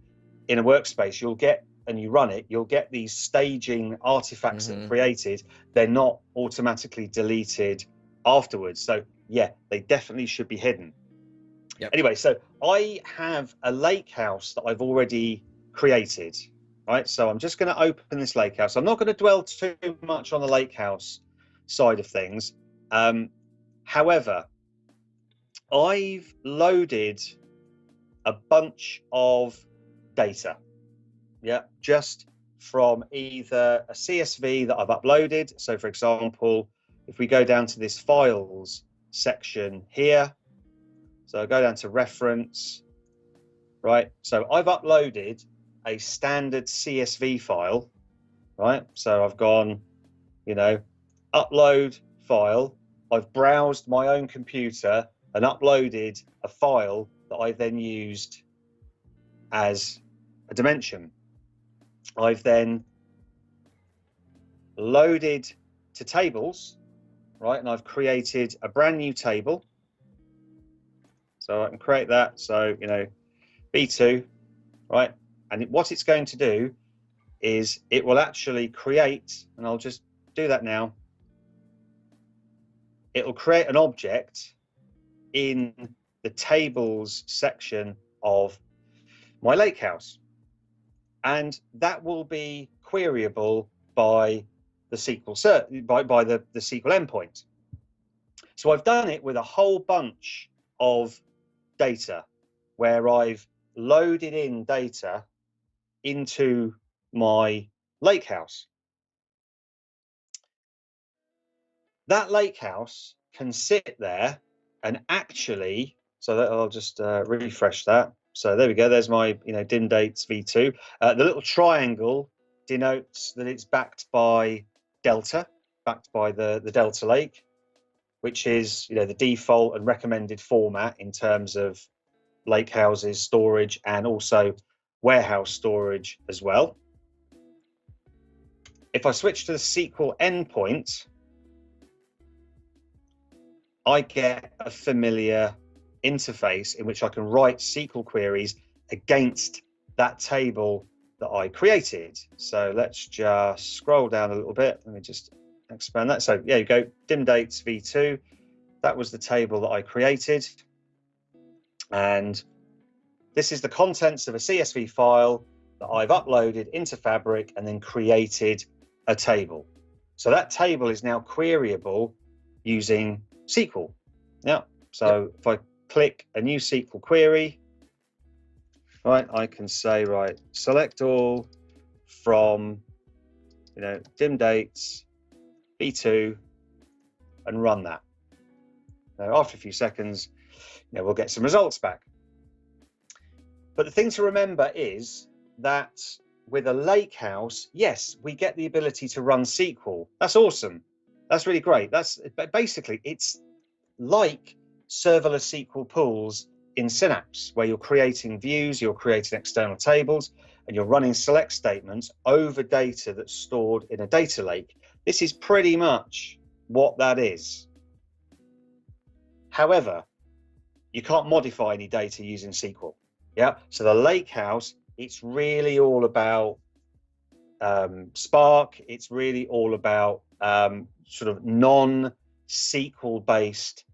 in a workspace, you'll get, and you run it, you'll get these staging artifacts that are created. They're not automatically deleted afterwards. So yeah, they definitely should be hidden. Yep. Anyway, so I have a Lakehouse that I've already created, right? So I'm just going to open this Lakehouse. I'm not going to dwell too much on the Lakehouse side of things. However, I've loaded a bunch of data. Yeah, just from either a CSV that I've uploaded. So for example, if we go down to this files section here, so I go down to reference, right? So I've uploaded a standard CSV file, right? So I've gone, you know, upload file. I've browsed my own computer and uploaded a file that I then used as a dimension. I've then loaded to tables, right? And I've created a brand new table. So I can create that. So, you know, B2, right? And what it's going to do is it will actually create, and I'll just do that now. It will create an object in the tables section of my Lakehouse. And that will be queryable by the SQL by the SQL endpoint. So I've done it with a whole bunch of data where I've loaded in data into my Lakehouse. That Lakehouse can sit there and actually, so that I'll just refresh that. So there we go. There's my, you know, dim dates v2. The little triangle denotes that it's backed by Delta, backed by the Delta Lake, which is, you know, the default and recommended format in terms of Lakehouses storage and also warehouse storage as well. If I switch to the SQL endpoint, I get a familiar interface in which I can write SQL queries against that table that I created. So let's just scroll down a little bit. Let me just expand that. So yeah, you go, dim dates v2. That was the table that I created. And this is the contents of a CSV file that I've uploaded into Fabric and then created a table. So that table is now queryable using SQL. Yeah. So if I click a new SQL query, right, I can say, right, select all from, you know, dim dates B2 and run that. Now, after a few seconds, you know, we'll get some results back. But the thing to remember is that with a Lakehouse, yes, we get the ability to run SQL. That's awesome. That's really great. That's basically, it's like serverless SQL pools in Synapse, where you're creating views, you're creating external tables, and you're running select statements over data that's stored in a data lake. This is pretty much what that is. However, you can't modify any data using SQL. Yeah, so the Lakehouse, it's really all about Spark. It's really all about sort of non-SQL based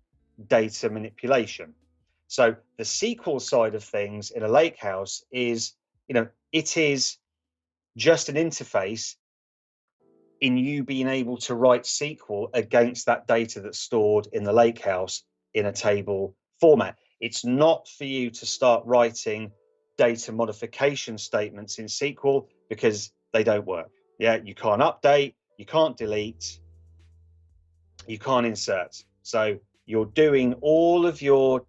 data manipulation. So the SQL side of things in a Lakehouse is, you know, it is just an interface in you being able to write SQL against that data that's stored in the Lakehouse in a table format. It's not for you to start writing data modification statements in SQL because they don't work. Yeah, you can't update, you can't delete, you can't insert. So you're doing all of your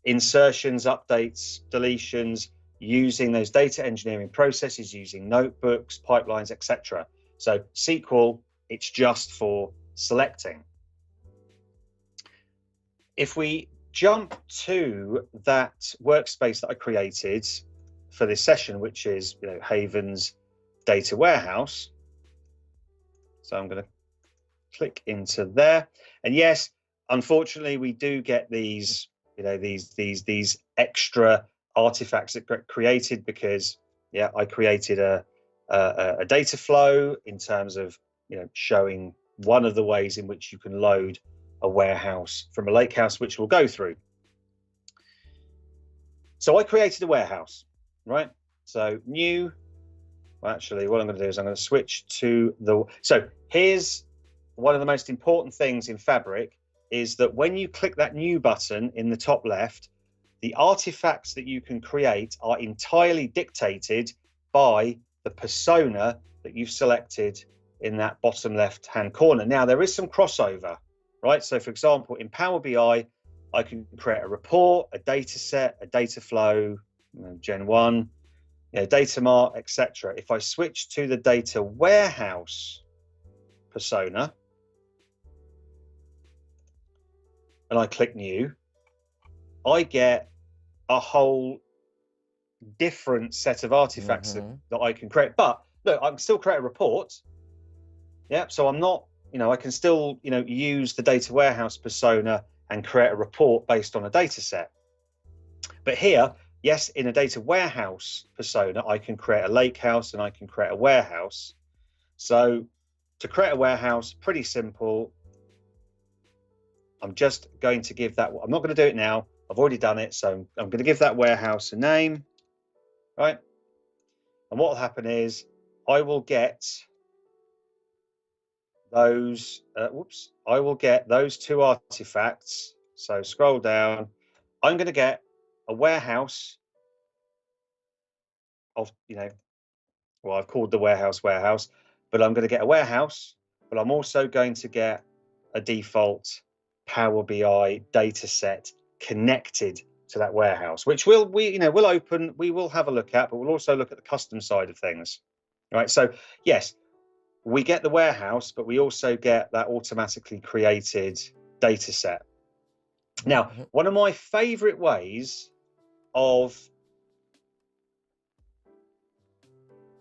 insertions, updates, deletions, using those data engineering processes, using notebooks, pipelines, etc. So SQL, it's just for selecting. If we jump to that workspace that I created for this session, which is, you know, Haven's data warehouse. So I'm going to click into there, and yes, unfortunately, we do get these, you know, these extra artifacts that get created because, yeah, I created a data flow in terms of, you know, showing one of the ways in which you can load a warehouse from a Lakehouse, which we'll go through. So I created a warehouse, right? So new, well, actually, what I'm going to do is I'm going to switch to the, so here's one of the most important things in Fabric is that when you click that new button in the top left, the artifacts that you can create are entirely dictated by the persona that you've selected in that bottom left-hand corner. Now, there is some crossover, right? So for example, in Power BI, I can create a report, a data set, a data flow, Gen 1, data mart, etc. If I switch to the data warehouse persona and I click new, I get a whole different set of artifacts that I can create. But look, I can still create a report. Yeah, so I'm not, I can still, use the data warehouse persona and create a report based on a data set. But here, yes, in a data warehouse persona, I can create a lakehouse and I can create a warehouse. So to create a warehouse, pretty simple. I'm just going to give that, I'm not going to do it now. I've already done it. So I'm going to give that warehouse a name, right? And what will happen is I will get those, I will get those two artifacts. So scroll down. I'm going to get a warehouse of, well, I've called the warehouse, but I'm going to get a warehouse, but I'm also going to get a default Power BI data set connected to that warehouse, which we'll open, we will have a look at, but we'll also look at the custom side of things. Right. So yes, we get the warehouse, but we also get that automatically created data set. Now, one of my favorite ways of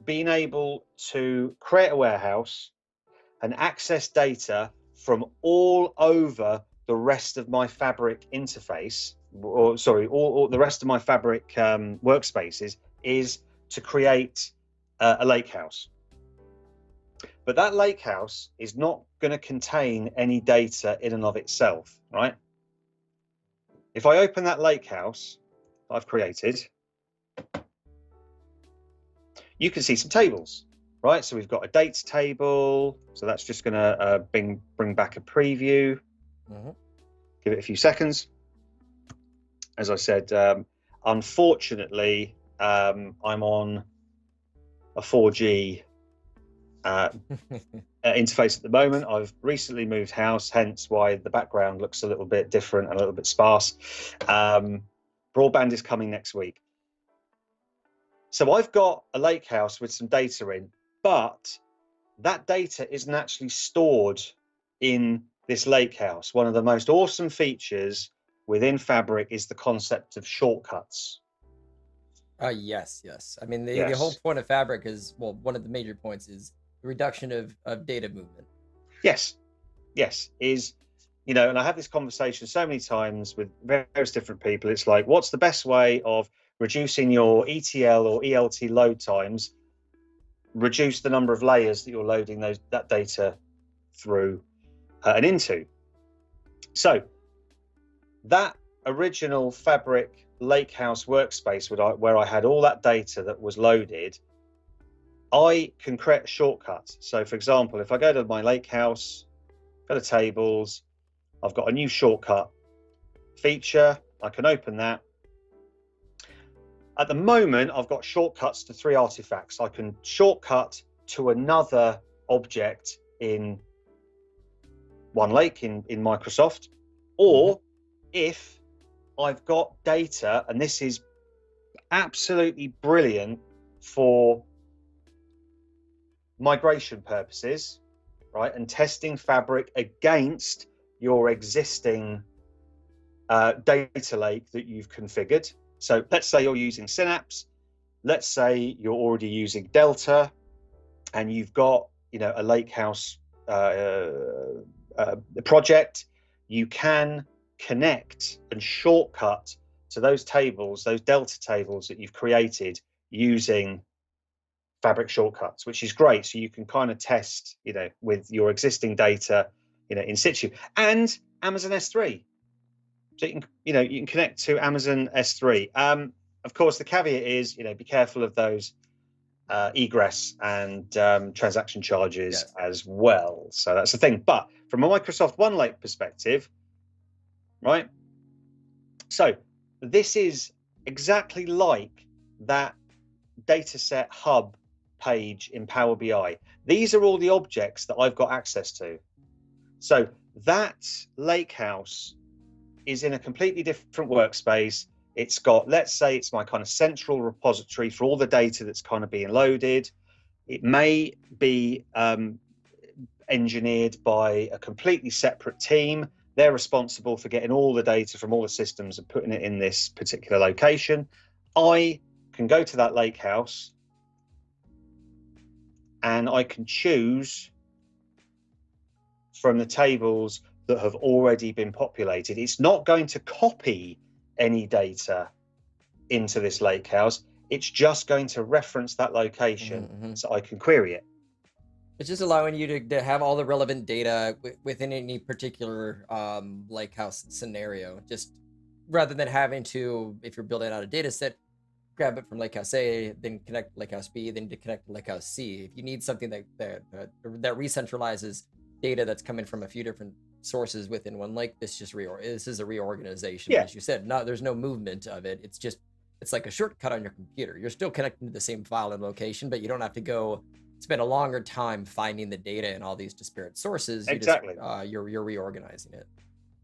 being able to create a warehouse and access data from all over the rest of my Fabric interface, or sorry, all the rest of my Fabric workspaces, is to create a lakehouse. But that lakehouse is not going to contain any data in and of itself, right? If I open that lakehouse I've created, you can see some tables, right? So we've got a dates table. So that's just going to bring back a preview. Give it a few seconds. As I said, unfortunately, I'm on a 4G interface at the moment. I've recently moved house, hence why the background looks a little bit different and a little bit sparse. Broadband is coming next week. So I've got a lakehouse with some data in, but that data isn't actually stored in this lakehouse. One of the most awesome features within Fabric is the concept of shortcuts. Yes. I mean, the whole point of Fabric is, well, one of the major points is the reduction of data movement. Yes, is, and I have this conversation so many times with various different people. It's like, what's the best way of reducing your ETL or ELT load times, reduce the number of layers that you're loading that data through and into? So that original Fabric Lakehouse workspace where I had all that data that was loaded, I can create a shortcut. So for example, if I go to my Lakehouse, go to tables, I've got a new shortcut feature. I can open that. At the moment, I've got shortcuts to 3 artifacts. I can shortcut to another object in OneLake in Microsoft, or if I've got data, and this is absolutely brilliant for migration purposes, right, and testing Fabric against your existing data lake that you've configured. So let's say you're using Synapse, let's say you're already using Delta, and you've got a Lakehouse project. You can connect and shortcut to those tables, those Delta tables that you've created using Fabric shortcuts, which is great. So you can kind of test, with your existing data, in situ, and Amazon S3. So you can connect to Amazon S3. Of course, the caveat is, be careful of those egress and transaction charges as well. So that's the thing. But from a Microsoft OneLake perspective, right? So this is exactly like that dataset hub page in Power BI. These are all the objects that I've got access to. So that Lakehouse is in a completely different workspace. It's got, let's say it's my kind of central repository for all the data that's kind of being loaded. It may be engineered by a completely separate team. They're responsible for getting all the data from all the systems and putting it in this particular location. I can go to that Lakehouse and I can choose from the tables that have already been populated. It's not going to copy any data into this Lakehouse. It's just going to reference that location so I can query it. It's just allowing you to have all the relevant data within any particular Lakehouse scenario, just rather than having to, if you're building out a data set, grab it from Lakehouse A, then connect to Lakehouse B, then to connect to Lakehouse C. If you need something that re-centralizes data that's coming from a few different sources within one lake, this is a reorganization. Yeah. As you said, there's no movement of it. It's like a shortcut on your computer. You're still connecting to the same file and location, but you don't have to go spend a longer time finding the data in all these disparate sources. Exactly. You're reorganizing it.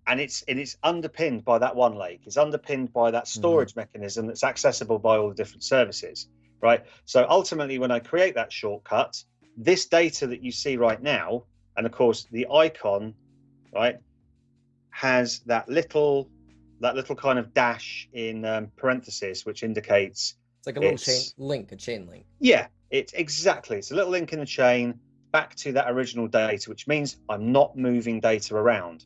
And it's underpinned by that one lake. It's underpinned by that storage mechanism that's accessible by all the different services, right? So ultimately, when I create that shortcut, this data that you see right now, and of course the icon, right, has that little kind of dash in parentheses, which indicates it's like a little chain link. Yeah, it's a little link in the chain back to that original data, which means I'm not moving data around.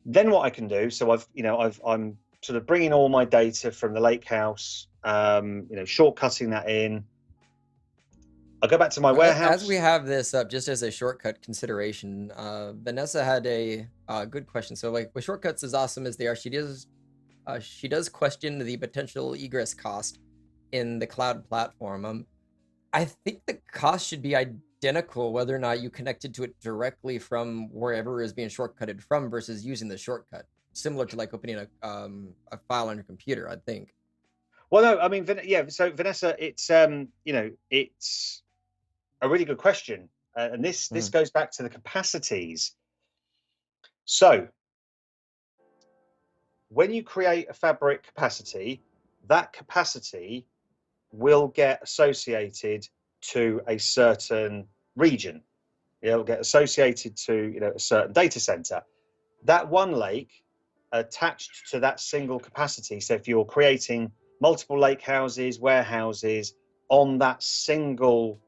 Then what I can do, so I'm sort of bringing all my data from the Lakehouse, shortcutting that in. I'll go back to my warehouse. As we have this up, just as a shortcut consideration, Vanessa had a good question. So, like, with shortcuts, as awesome as they are, she does question the potential egress cost in the cloud platform. I think the cost should be identical whether or not you connected to it directly from wherever it is being shortcutted from versus using the shortcut, similar to like opening a file on your computer, I think. Well, no, I mean, yeah. So Vanessa, it's it's a really good question, and this goes back to the capacities. So when you create a Fabric capacity, that capacity will get associated to a certain region. It'll get associated to a certain data center. That one lake attached to that single capacity. So if you're creating multiple lake houses, warehouses on that single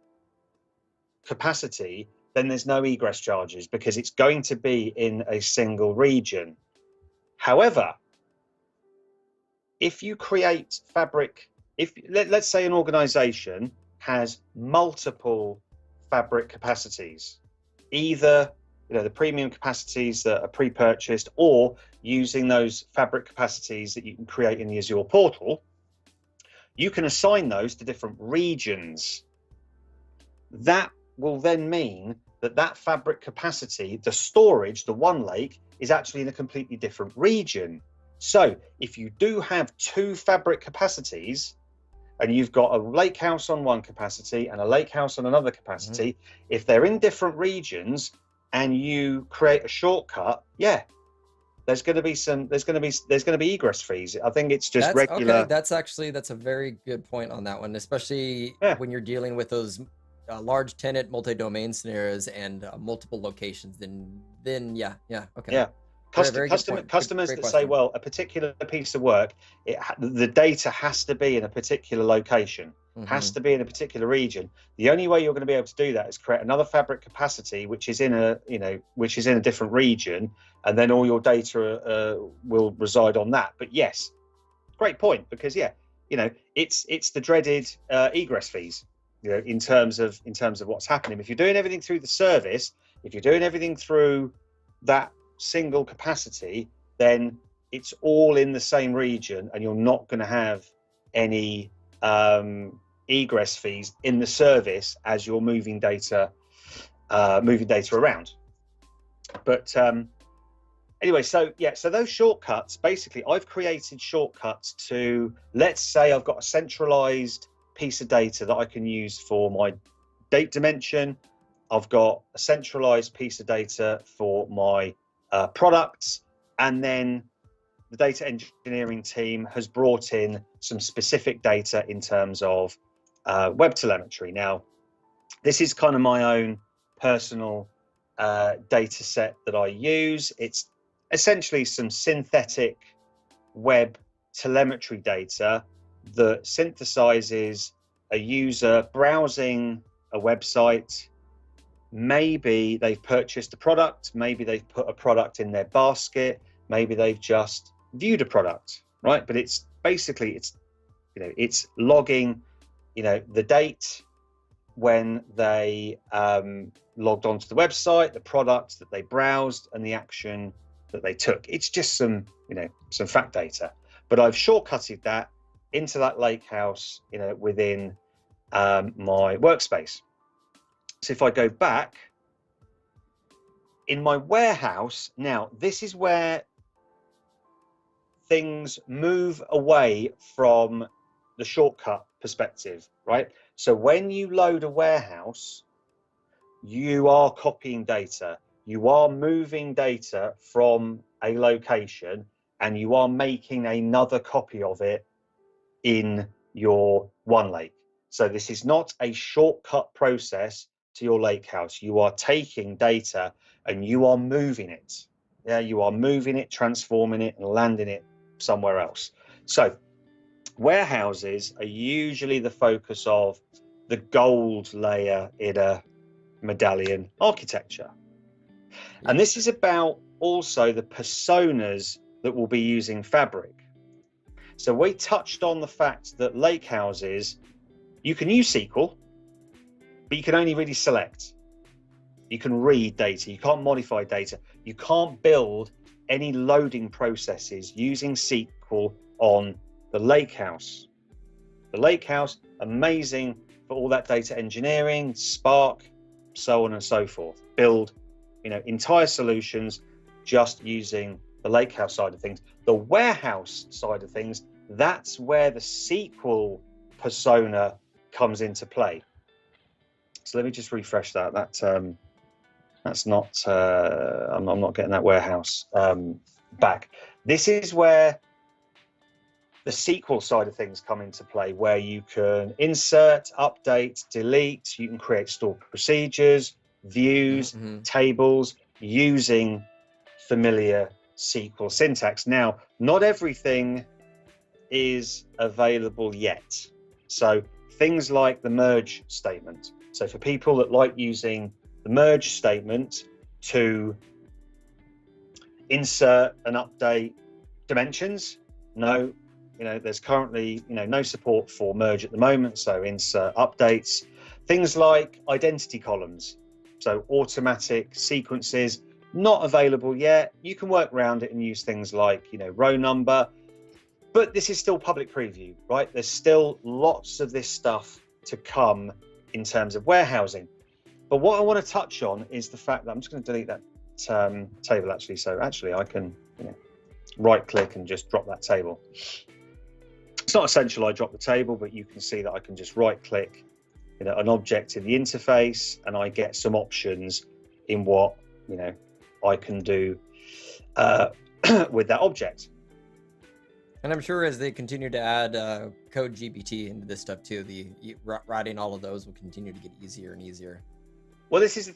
capacity, then there's no egress charges because it's going to be in a single region. However, if you create Fabric, let's say an organization has multiple Fabric capacities, either the premium capacities that are pre-purchased or using those Fabric capacities that you can create in the Azure portal, you can assign those to different regions. That will then mean that Fabric capacity, the storage, the one lake, is actually in a completely different region. So if you do have two Fabric capacities, and you've got a Lakehouse on one capacity and a Lakehouse on another capacity, if they're in different regions and you create a shortcut, yeah, there's going to be egress fees. I think it's just regular. Okay, that's a very good point on that one, especially when you're dealing with those large tenant multi-domain scenarios and multiple locations. Then yeah, okay. Yeah. Customers that say, well, a particular piece of work, the data has to be in a particular location, has to be in a particular region. The only way you're going to be able to do that is create another Fabric capacity, which is in a different region, and then all your data will reside on that. But yes, great point, because it's the dreaded egress fees, in terms of what's happening. If you're doing everything through the service, if you're doing everything through that single capacity, then it's all in the same region and you're not going to have any egress fees in the service as you're moving data around. But anyway, so those shortcuts, basically I've created shortcuts to, let's say I've got a centralized piece of data that I can use for my date dimension. I've got a centralized piece of data for my products, and then the data engineering team has brought in some specific data in terms of web telemetry. Now, this is kind of my own personal data set that I use. It's essentially some synthetic web telemetry data that synthesizes a user browsing a website. Maybe they've purchased a product, maybe they've put a product in their basket, maybe they've just viewed a product, right? But it's basically, it's logging, the date when they logged onto the website, the products that they browsed, and the action that they took. It's just some fact data, but I've shortcutted that into that Lakehouse, within my workspace. So if I go back in my warehouse, now this is where things move away from the shortcut perspective, right? So when you load a warehouse, you are copying data, you are moving data from a location, and you are making another copy of it in your OneLake. So this is not a shortcut process to your Lakehouse. You are taking data and you are moving it. Yeah, you are moving it, transforming it, and landing it somewhere else. So warehouses are usually the focus of the gold layer in a medallion architecture. And this is about also the personas that will be using Fabric. So we touched on the fact that Lakehouses, you can use SQL, but you can only really select. You can read data, you can't modify data. You can't build any loading processes using SQL on the Lakehouse. The Lakehouse, amazing for all that data engineering, Spark, so on and so forth. Build, entire solutions just using the Lakehouse side of things. The warehouse side of things, that's where the SQL persona comes into play. So let me just refresh that. That's not. I'm not getting that warehouse back. This is where the SQL side of things come into play, where you can insert, update, delete. You can create stored procedures, views, tables using familiar SQL syntax. Now, not everything is available yet. So things like the merge statement. So for people that like using the merge statement to insert and update dimensions, no, there's currently, no support for merge at the moment. So insert updates, things like identity columns. So automatic sequences, not available yet. You can work around it and use things like, row number, but this is still public preview, right? There's still lots of this stuff to come in terms of warehousing. But what I want to touch on is the fact that I'm just going to delete that table actually. So actually I can right click and just drop that table. It's not essential I drop the table, but you can see that I can just right click an object in the interface, and I get some options in what I can do with that object. And I'm sure as they continue to add code GPT into this stuff too, writing all of those will continue to get easier and easier. Well, this is the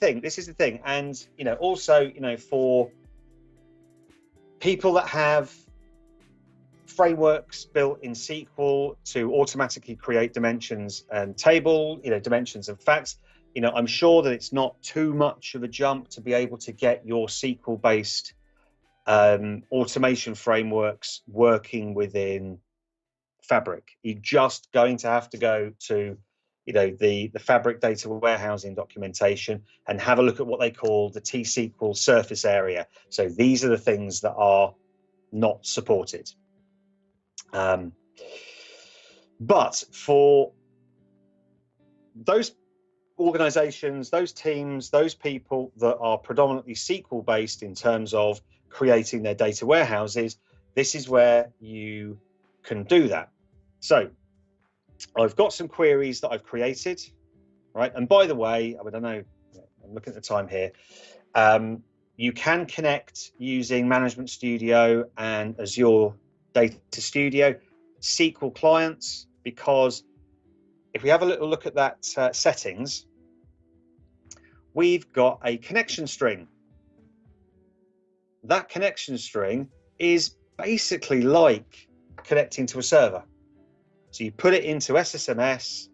thing. And, also, for people that have frameworks built in SQL to automatically create dimensions and table, dimensions and facts, I'm sure that it's not too much of a jump to be able to get your SQL-based automation frameworks working within Fabric. You're just going to have to go to the Fabric data warehousing documentation and have a look at what they call the T-SQL surface area. So these are the things that are not supported. But for those organizations, those teams, those people that are predominantly SQL based in terms of creating their data warehouses, this is where you can do that. So I've got some queries that I've created, right? And by the way, I don't know, I'm looking at the time here. You can connect using Management Studio and Azure Data Studio, SQL clients, because if we have a little look at that settings, we've got a connection string. That connection string is basically like connecting to a server. So you put it into SSMS,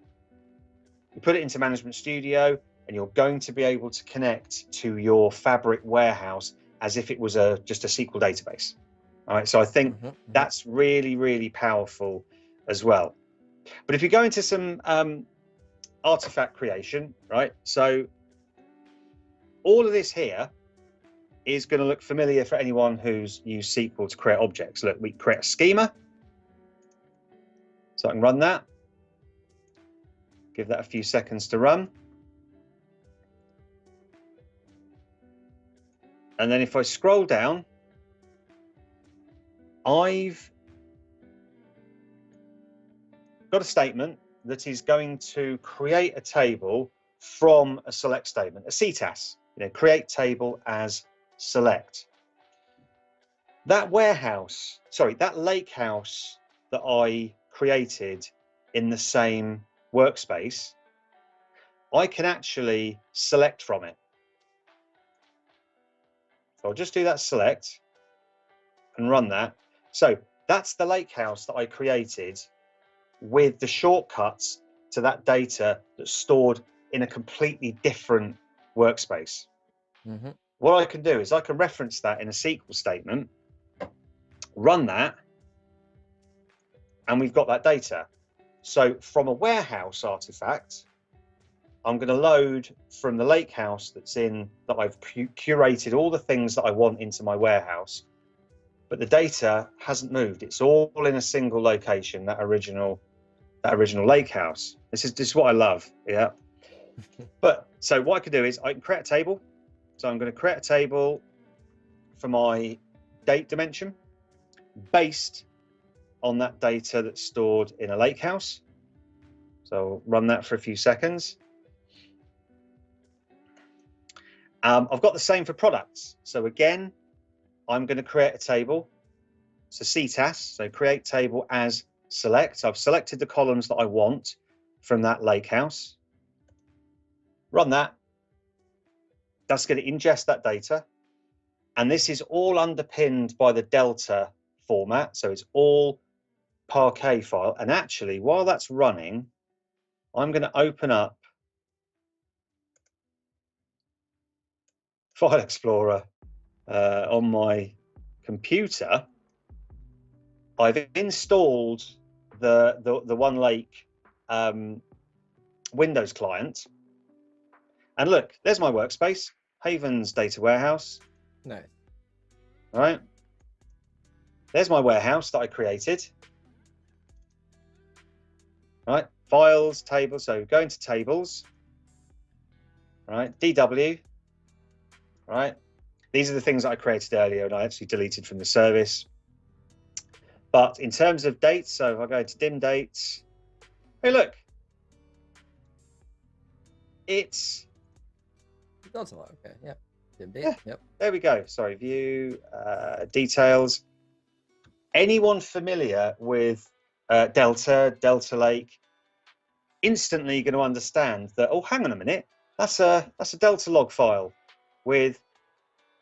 you put it into Management Studio, and you're going to be able to connect to your Fabric warehouse as if it was just a SQL database. All right, so I think that's really, really powerful as well. But if you go into some artifact creation, right? So all of this here is going to look familiar for anyone who's used SQL to create objects. Look, we create a schema. So I can run that. Give that a few seconds to run. And then if I scroll down, I've got a statement that is going to create a table from a select statement, a CTAS, create table as select. That warehouse, sorry, that lakehouse that I created in the same workspace, I can actually select from it. So I'll just do that select and run that. So that's the lakehouse that I created with the shortcuts to that data that's stored in a completely different workspace. What I can do is I can reference that in a SQL statement, run that, and we've got that data. So from a warehouse artifact, I'm going to load from the lakehouse that I've curated all the things that I want into my warehouse, but the data hasn't moved. It's all in a single location, that original lakehouse. This is what I love. Yeah. But so what I can do is I can create a table. So I'm going to create a table for my date dimension based on that data that's stored in a lakehouse. So I'll run that for a few seconds. I've got the same for products. So again, I'm going to create a table. So CTAS, so create table as select. I've selected the columns that I want from that lakehouse. Run that. That's going to ingest that data. And this is all underpinned by the Delta format. So it's all Parquet file. And actually, while that's running, I'm going to open up File Explorer on my computer. I've installed the OneLake Windows client, and look, there's my workspace, Haven's data warehouse. Nice. All right, there's my warehouse that I created. All right, files, tables. So go into tables. All right, DW. All right, these are the things that I created earlier, and I actually deleted from the service. But in terms of dates, so if I go to dim dates, hey, look, it's That's a lot. Okay, yeah. Dim date. Yeah. Yep. There we go. Sorry, view details. Anyone familiar with Delta Lake, instantly going to understand that. Oh, hang on a minute. That's a Delta log file with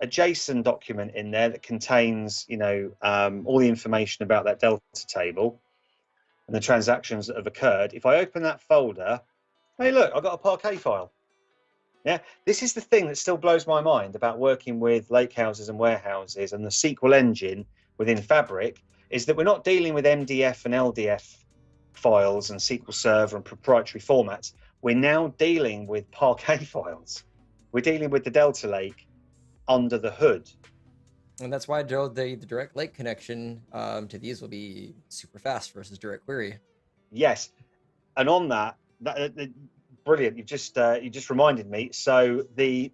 a JSON document in there that contains, all the information about that Delta table and the transactions that have occurred. If I open that folder, hey, look, I've got a Parquet file. Yeah, this is the thing that still blows my mind about working with lakehouses and warehouses and the SQL engine within Fabric, is that we're not dealing with MDF and LDF files and SQL Server and proprietary formats. We're now dealing with Parquet files. We're dealing with the Delta Lake under the hood. And that's why, Joe, the direct lake connection to these will be super fast versus direct query. Yes, and on that brilliant. You just reminded me. So the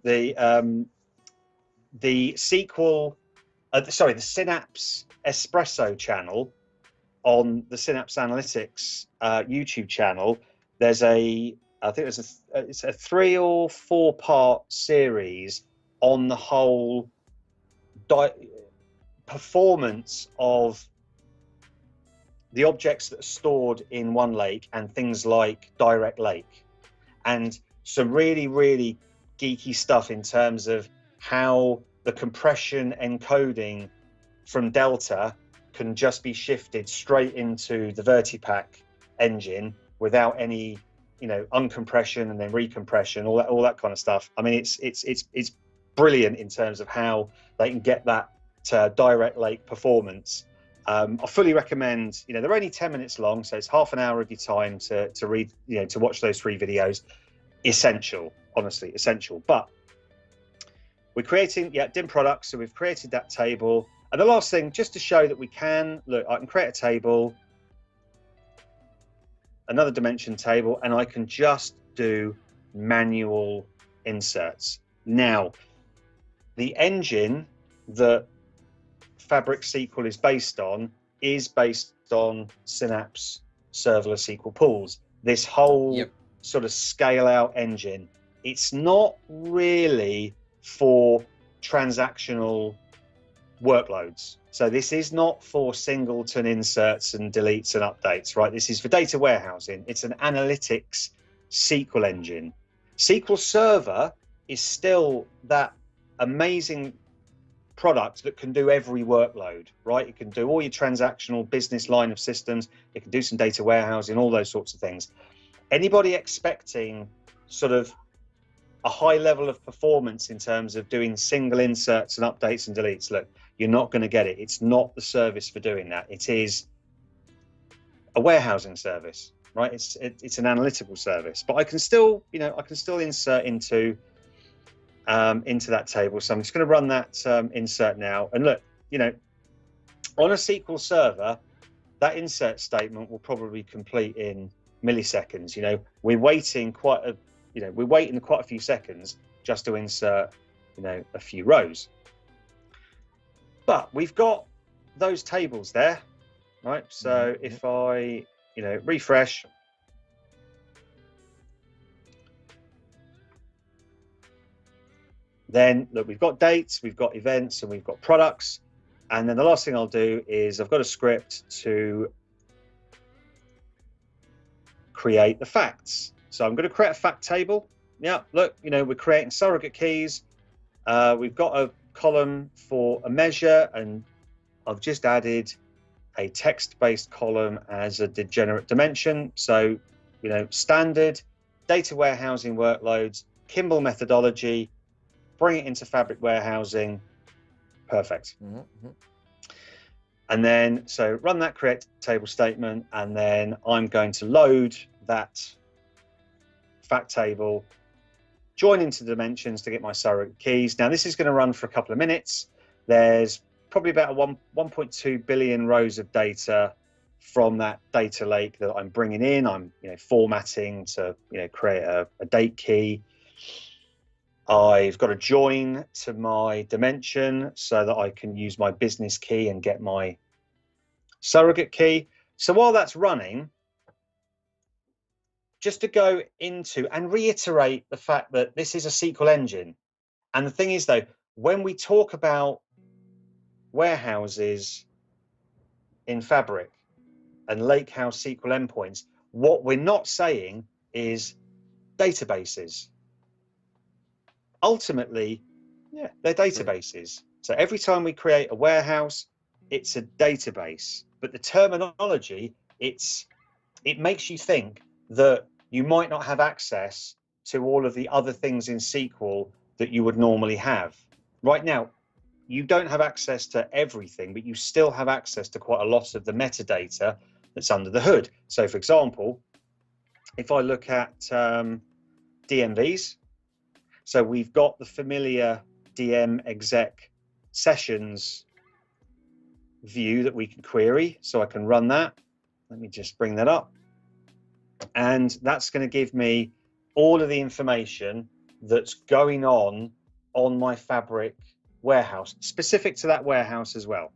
SQL, the Synapse Espresso channel on the Synapse Analytics YouTube channel. There's it's a 3 or 4 part series on the whole performance of the objects that are stored in one lake and things like Direct Lake, and some really, really geeky stuff in terms of how the compression encoding from Delta can just be shifted straight into the Vertipack engine without any, you know, uncompression and then recompression, all that kind of stuff. I mean, it's brilliant in terms of how they can get that Direct Lake performance. I fully recommend, you know, they're only 10 minutes long, so it's half an hour of your time to read, you know, to watch those 3 videos. Essential, honestly, essential. But we're creating, DIM products, so we've created that table. And the last thing, just to show that we can, look, I can create a table, another dimension table, and I can just do manual inserts. Now, the engine that Fabric SQL is based on Synapse serverless SQL pools. This whole sort of scale out engine, it's not really for transactional workloads. So this is not for singleton inserts and deletes and updates, right? This is for data warehousing. It's an analytics SQL engine. SQL Server is still that amazing product that can do every workload, right? It can do all your transactional business line of systems. It can do some data warehousing, all those sorts of things. Anybody expecting sort of a high level of performance in terms of doing single inserts and updates and deletes, look, you're not going to get it. It's not the service for doing that. It is a warehousing service, right? It's an analytical service, but I can still, you know, I can still insert into that table. So I'm just going to run that insert now. And look, you know, on a SQL server, that insert statement will probably complete in milliseconds. You know, we're waiting quite a few seconds just to insert, you know, a few rows. But we've got those tables there, right? So if I, you know, refresh, then look, we've got dates, we've got events, and we've got products. And then the last thing I'll do is I've got a script to create the facts. So I'm going to create a fact table. Yeah, look, you know, we're creating surrogate keys. We've got a column for a measure, and I've just added a text-based column as a degenerate dimension. So, you know, standard data warehousing workloads, Kimball methodology, bring it into Fabric warehousing. Perfect. And then, so run that create table statement, and then I'm going to load that fact table, join into dimensions to get my surrogate keys. Now, this is going to run for a couple of minutes. There's probably about 1.2 billion rows of data from that data lake that I'm bringing in. I'm, you know, formatting to, you know, create a date key. I've got to join to my dimension so that I can use my business key and get my surrogate key. So while that's running, just to go into and reiterate the fact that this is a SQL engine. And the thing is, though, when we talk about warehouses in Fabric and Lakehouse SQL endpoints, what we're not saying is databases. Ultimately, yeah, they're databases. So every time we create a warehouse, it's a database. But the terminology, it makes you think that you might not have access to all of the other things in SQL that you would normally have. Right now, you don't have access to everything, but you still have access to quite a lot of the metadata that's under the hood. So for example, if I look at DMVs, so we've got the familiar DM exec sessions view that we can query. So I can run that. Let me just bring that up. And that's going to give me all of the information that's going on my Fabric warehouse, specific to that warehouse as well.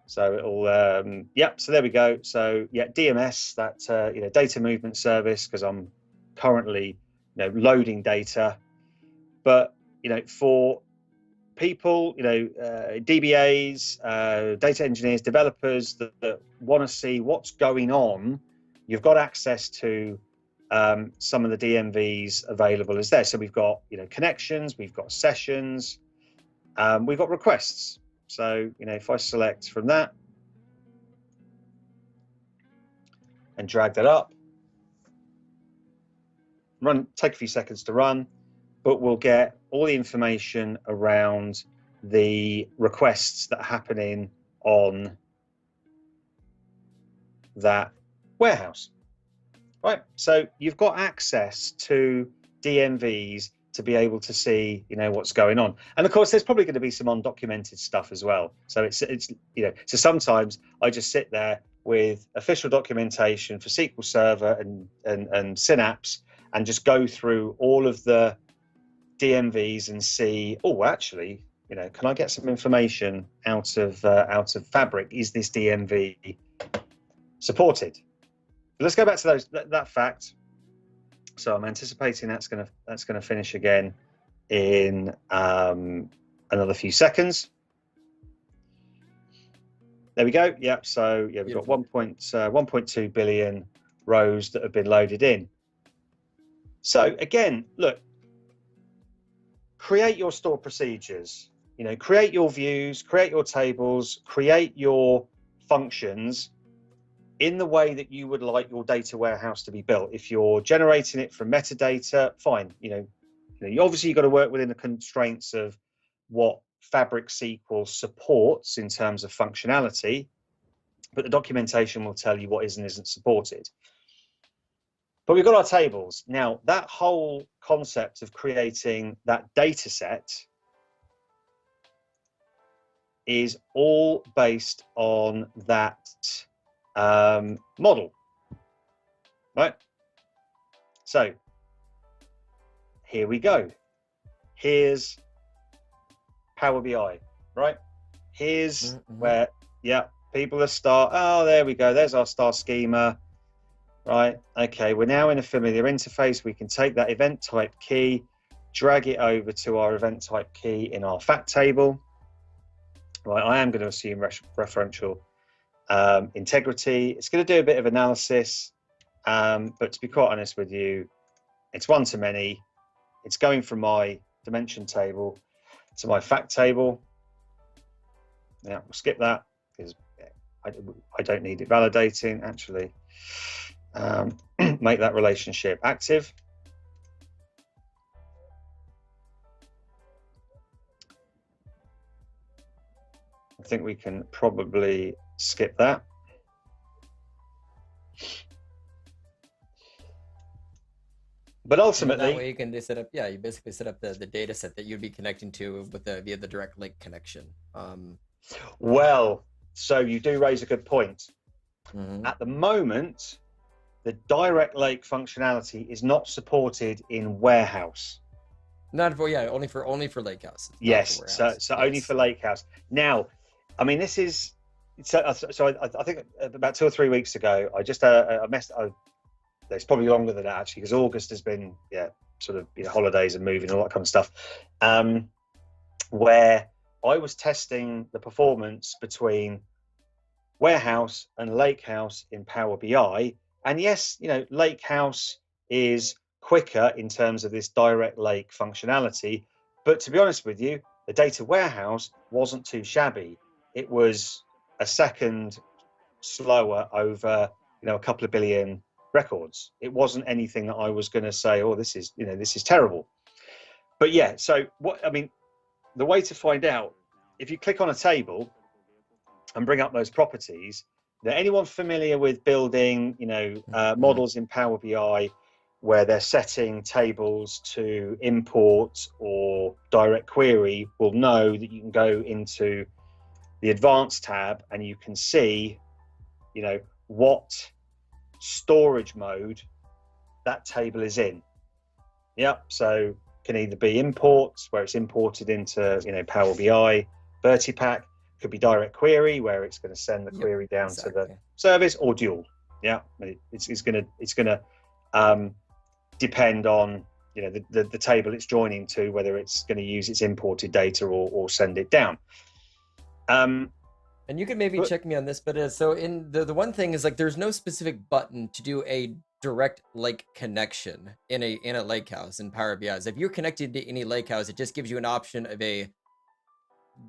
So it'll, yep, so there we go. So yeah, DMS, that, you know, data movement service, because I'm currently, you know, loading data. But, you know, for people, DBAs, data engineers, developers that want to see what's going on, you've got access to some of the DMVs available as there. So we've got, connections, we've got sessions, we've got requests. So, if I select from that and drag that up, take a few seconds to run, but we'll get all the information around the requests that are happening on that warehouse, right? So you've got access to DMVs to be able to see, what's going on. And of course, there's probably going to be some undocumented stuff as well. So it's so sometimes I just sit there with official documentation for SQL Server and Synapse and just go through all of the DMVs and see, oh, actually, can I get some information out of Fabric? Is this DMV supported? But let's go back to that fact. So I'm anticipating that's gonna finish again in another few seconds. There we go. Yep. So yeah, we've got 1.2 billion rows that have been loaded in. So again, look, create your store procedures, create your views, create your tables, create your functions in the way that you would like your data warehouse to be built. If you're generating it from metadata, fine. Obviously you've got to work within the constraints of what Fabric SQL supports in terms of functionality, but the documentation will tell you what is and isn't supported. But we've got our tables. Now, that whole concept of creating that data set is all based on that model, right? So here we go. Here's Power BI, right? Here's where, people are oh, there we go. There's our star schema. Right, okay, we're now in a familiar interface. We can take that event type key, drag it over to our event type key in our fact table. Right, I am going to assume referential integrity. It's going to do a bit of analysis, but to be quite honest with you, it's one to many. It's going from my dimension table to my fact table. Yeah, we'll skip that because I don't need it validating, actually. Make that relationship active. I think we can probably skip that. But ultimately, that way you can just set up, you basically set up the data set that you'd be connecting to with via the direct link connection. Well, so you do raise a good point. At the moment, the direct lake functionality is not supported in Warehouse. Not for only for Lakehouse. Yes, so yes. Only for Lakehouse. Now, I mean, this is so I think about 2 or 3 weeks ago, I just it's probably longer than that actually, because August has been sort of holidays and moving, all that kind of stuff, where I was testing the performance between Warehouse and Lakehouse in Power BI. And yes, Lakehouse is quicker in terms of this direct lake functionality. But to be honest with you, the data warehouse wasn't too shabby. It was a second slower over, a couple of billion records. It wasn't anything that I was going to say, oh, this is terrible. But so the way to find out, if you click on a table and bring up those properties, anyone familiar with building, models in Power BI where they're setting tables to import or direct query will know that you can go into the advanced tab and you can see, what storage mode that table is in. So can either be imports where it's imported into, Power BI, Vertipack. Could be direct query where it's going to send the query down to the service, or dual. It's going to depend on you know, the table it's joining to, whether it's going to use its imported data or send it down. And you can maybe check me on this, but so in the one thing is like there's no specific button to do a direct lake connection in a Lakehouse in Power BI. If you're connected to any Lakehouse, it just gives you an option of a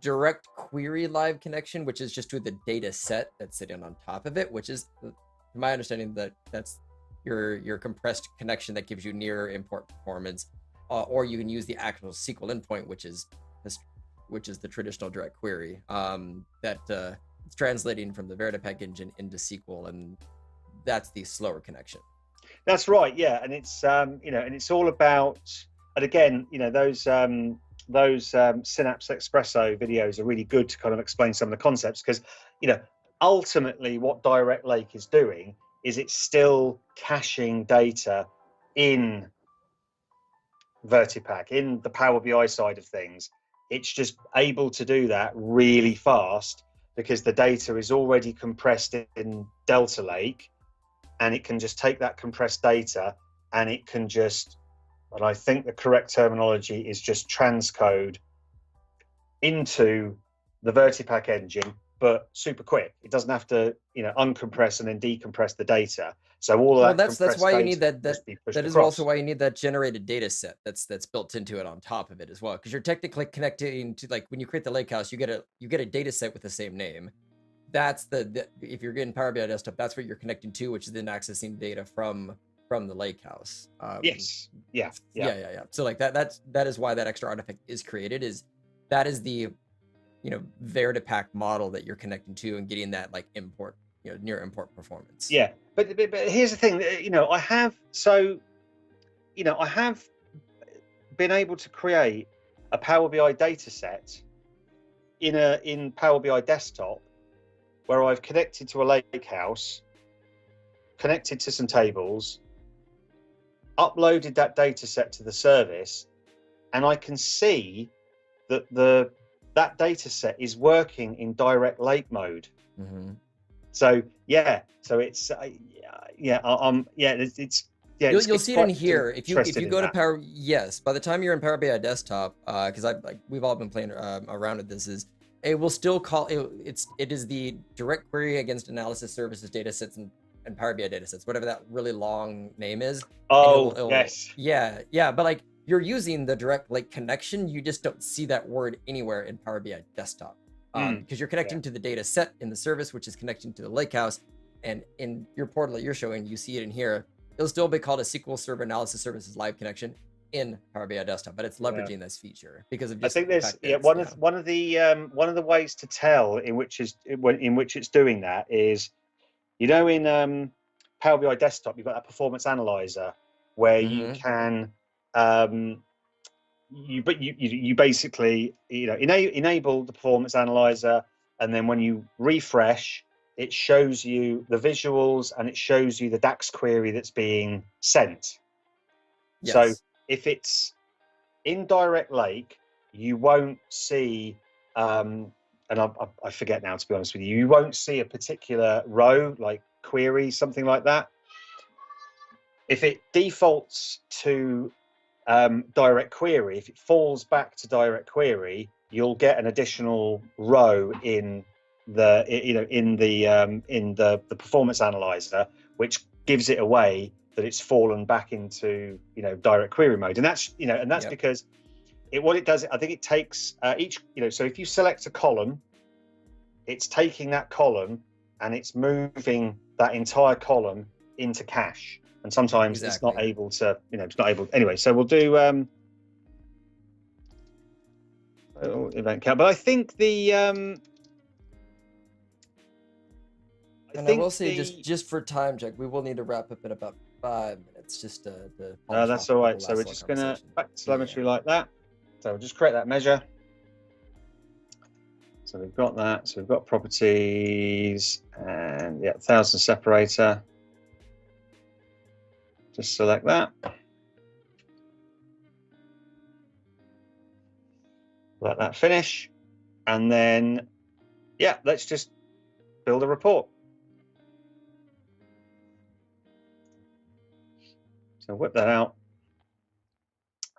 direct query live connection, which is just to the data set that's sitting on top of it, which is, to my understanding, that's your compressed connection that gives you near import performance, or you can use the actual SQL endpoint, which is the traditional direct query that it's translating from the Vertipack engine into SQL, and that's the slower connection. That's right, yeah, and it's you know, and it's all about, and again, you know, those Synapse Expresso videos are really good to kind of explain some of the concepts, because, you know, ultimately what Direct Lake is doing is it's still caching data in Vertipack, in the Power BI side of things. It's just able to do that really fast because the data is already compressed in Delta Lake, and it can just take that compressed data and it can just, and I think the correct terminology is just transcode into the Vertipack engine, but super quick. It doesn't have to, you know, uncompress and then decompress the data. So all of that that's why you need that is also why you need that generated data set that's built into it on top of it as well, because you're technically connecting to, like, when you create the Lakehouse, you get a data set with the same name. That's if you're getting Power BI Desktop, that's what you're connecting to, which is then accessing data from the Lakehouse. Yes. Yeah. So like that is why that extra artifact is created. That is the, you know, Vertipack model that you're connecting to and getting that like import, you know, near import performance. Yeah, but here's the thing, you know, I have been able to create a Power BI data set in Power BI Desktop, where I've connected to a Lakehouse, connected to some tables, uploaded that data set to the service, and I can see that that data set is working in Direct Lake mode. Mm-hmm. So yeah, so it's You'll see it in here if you go to Power. Yes, by the time you're in Power BI Desktop, because we've all been playing around with this, it will still call it is the direct query against analysis services datasets and Power BI datasets, whatever that really long name is. Oh, yes. Yeah, but like you're using the direct like connection, you just don't see that word anywhere in Power BI Desktop. Because you're connecting to the data set in the service, which is connecting to the Lakehouse, and in your portal that you're showing, you see it in here. It'll still be called a SQL Server Analysis Services Live Connection in Power BI Desktop, but it's leveraging this feature because of just. I think there's one of the ways to tell in which it's doing that is, you know, in Power BI Desktop you've got that performance analyzer where you can you basically, you know, enable the performance analyzer, and then when you refresh, it shows you the visuals and it shows you the DAX query that's being sent. Yes. So if it's in Direct Lake, you won't see, and I forget now, to be honest with you, you won't see a particular row like query, something like that. If it defaults to direct query, if it falls back to direct query, you'll get an additional row in the performance analyzer, which gives it away that it's fallen back into, you know, direct query mode. And that's, you know, and that's because what it does, I think it takes each, you know, so if you select a column, it's taking that column and it's moving that entire column into cache. And sometimes it's not able to, you know, it's not able. Anyway, so we'll do event count. But I think I will say, just for time check, we will need to wrap up in about 5 minutes, just to that's all right. So we're just gonna back to telemetry like that. So we'll just create that measure. So we've got that. So we've got properties and 1000 separator. Just select that. Let that finish. And then, let's just build a report. So whip that out.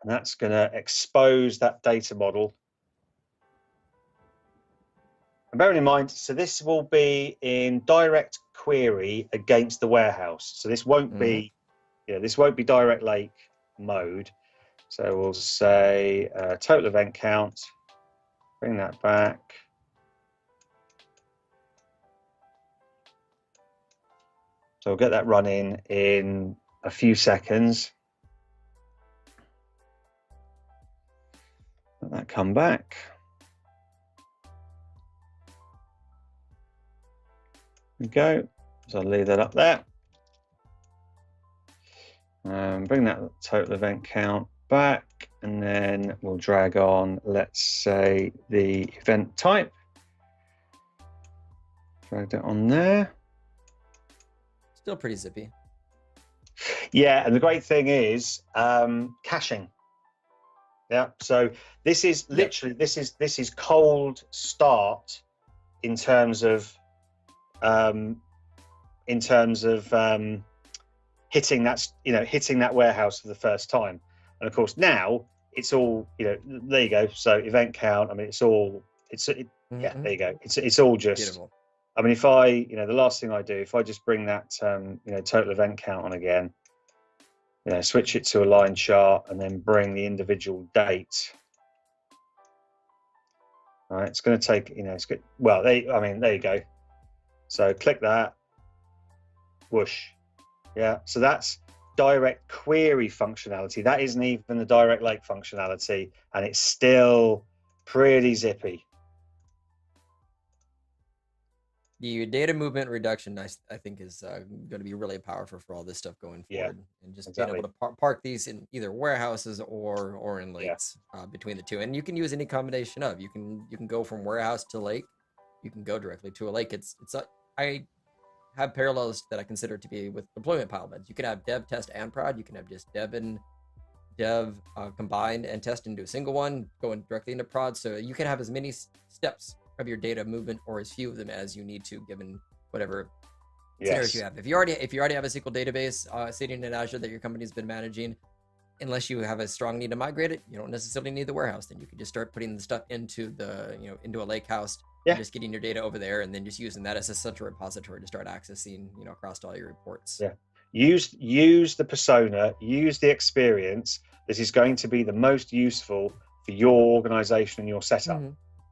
And that's going to expose that data model. And bearing in mind, so this will be in direct query against the warehouse. So this won't be, this won't be direct lake mode. So we'll say total event count, bring that back. So we'll get that running in a few seconds. Let that come back. There we go. So I'll leave that up there. Bring that total event count back, and then we'll drag on, let's say, the event type. Drag that on there. Still pretty zippy. Yeah, and the great thing is caching. Yeah, so this is literally this is cold start in terms of hitting that warehouse for the first time. And of course now it's all, there you go. So event count, I mean, yeah, there you go. It's all just beautiful. I mean, if I, the last thing I do, if I just bring that total event count on again, switch it to a line chart, and then bring the individual date. All right, it's going to take, it's good. Well, there you go. So click that, whoosh. Yeah, so that's direct query functionality. That isn't even the direct lake functionality, and it's still pretty zippy. The data movement reduction, I think, is going to be really powerful for all this stuff going forward, and just being able to park these in either warehouses or in lakes between the two. And you can use any combination of. You can go from warehouse to lake. You can go directly to a lake. I have parallels that I consider to be with deployment pipelines. You can have dev, test, and prod. You can have just dev and dev combined and test into a single one, going directly into prod. So you can have as many steps of your data movement, or as few of them as you need to, given whatever scenarios you have. If you already have a SQL database sitting in Azure that your company's been managing, unless you have a strong need to migrate it, you don't necessarily need the warehouse. Then you can just start putting the stuff into the into a Lakehouse, just getting your data over there, and then just using that as a central repository to start accessing across all your reports. Yeah, use the persona, use the experience. This is going to be the most useful for your organization and your setup.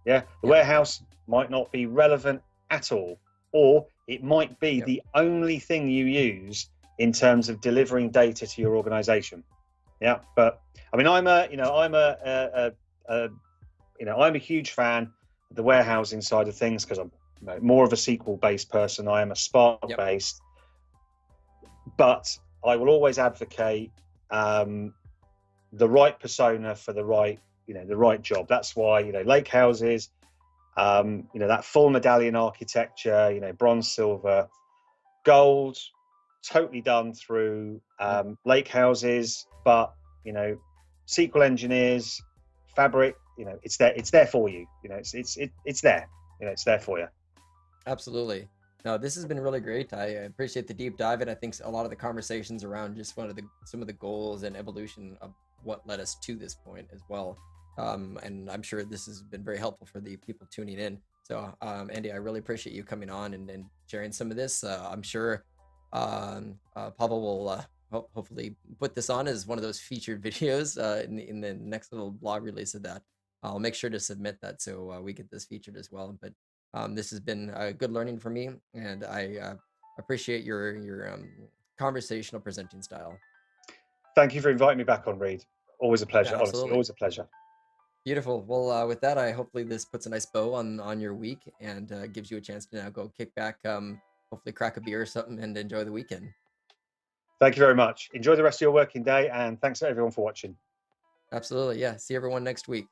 Yeah, the warehouse might not be relevant at all, or it might be the only thing you use in terms of delivering data to your organization. Yeah, but I mean, I'm a huge fan of the warehousing side of things, because I'm more of a SQL-based person. I am a Spark-based, but I will always advocate the right persona for the right job. That's why Lakehouses, that full medallion architecture, bronze, silver, gold, totally done through Lakehouses. But SQL engineers, Fabric, it's there for you. It's there. It's there for you. Absolutely. No, this has been really great. I appreciate the deep dive, and I think a lot of the conversations around just some of the goals and evolution of what led us to this point as well. And I'm sure this has been very helpful for the people tuning in. So, Andy, I really appreciate you coming on and sharing some of this. I'm sure Pavel will hopefully put this on as one of those featured videos in the next little blog release of that. I'll make sure to submit that so we get this featured as well. But this has been good learning for me, and I appreciate your conversational presenting style. Thank you for inviting me back on, Reed. Always a pleasure. Yeah, honestly, always a pleasure. Beautiful. Well, with that, hopefully this puts a nice bow on your week, and gives you a chance to now go kick back, hopefully crack a beer or something, and enjoy the weekend. Thank you very much. Enjoy the rest of your working day, and thanks to everyone for watching. Absolutely. Yeah. See everyone next week.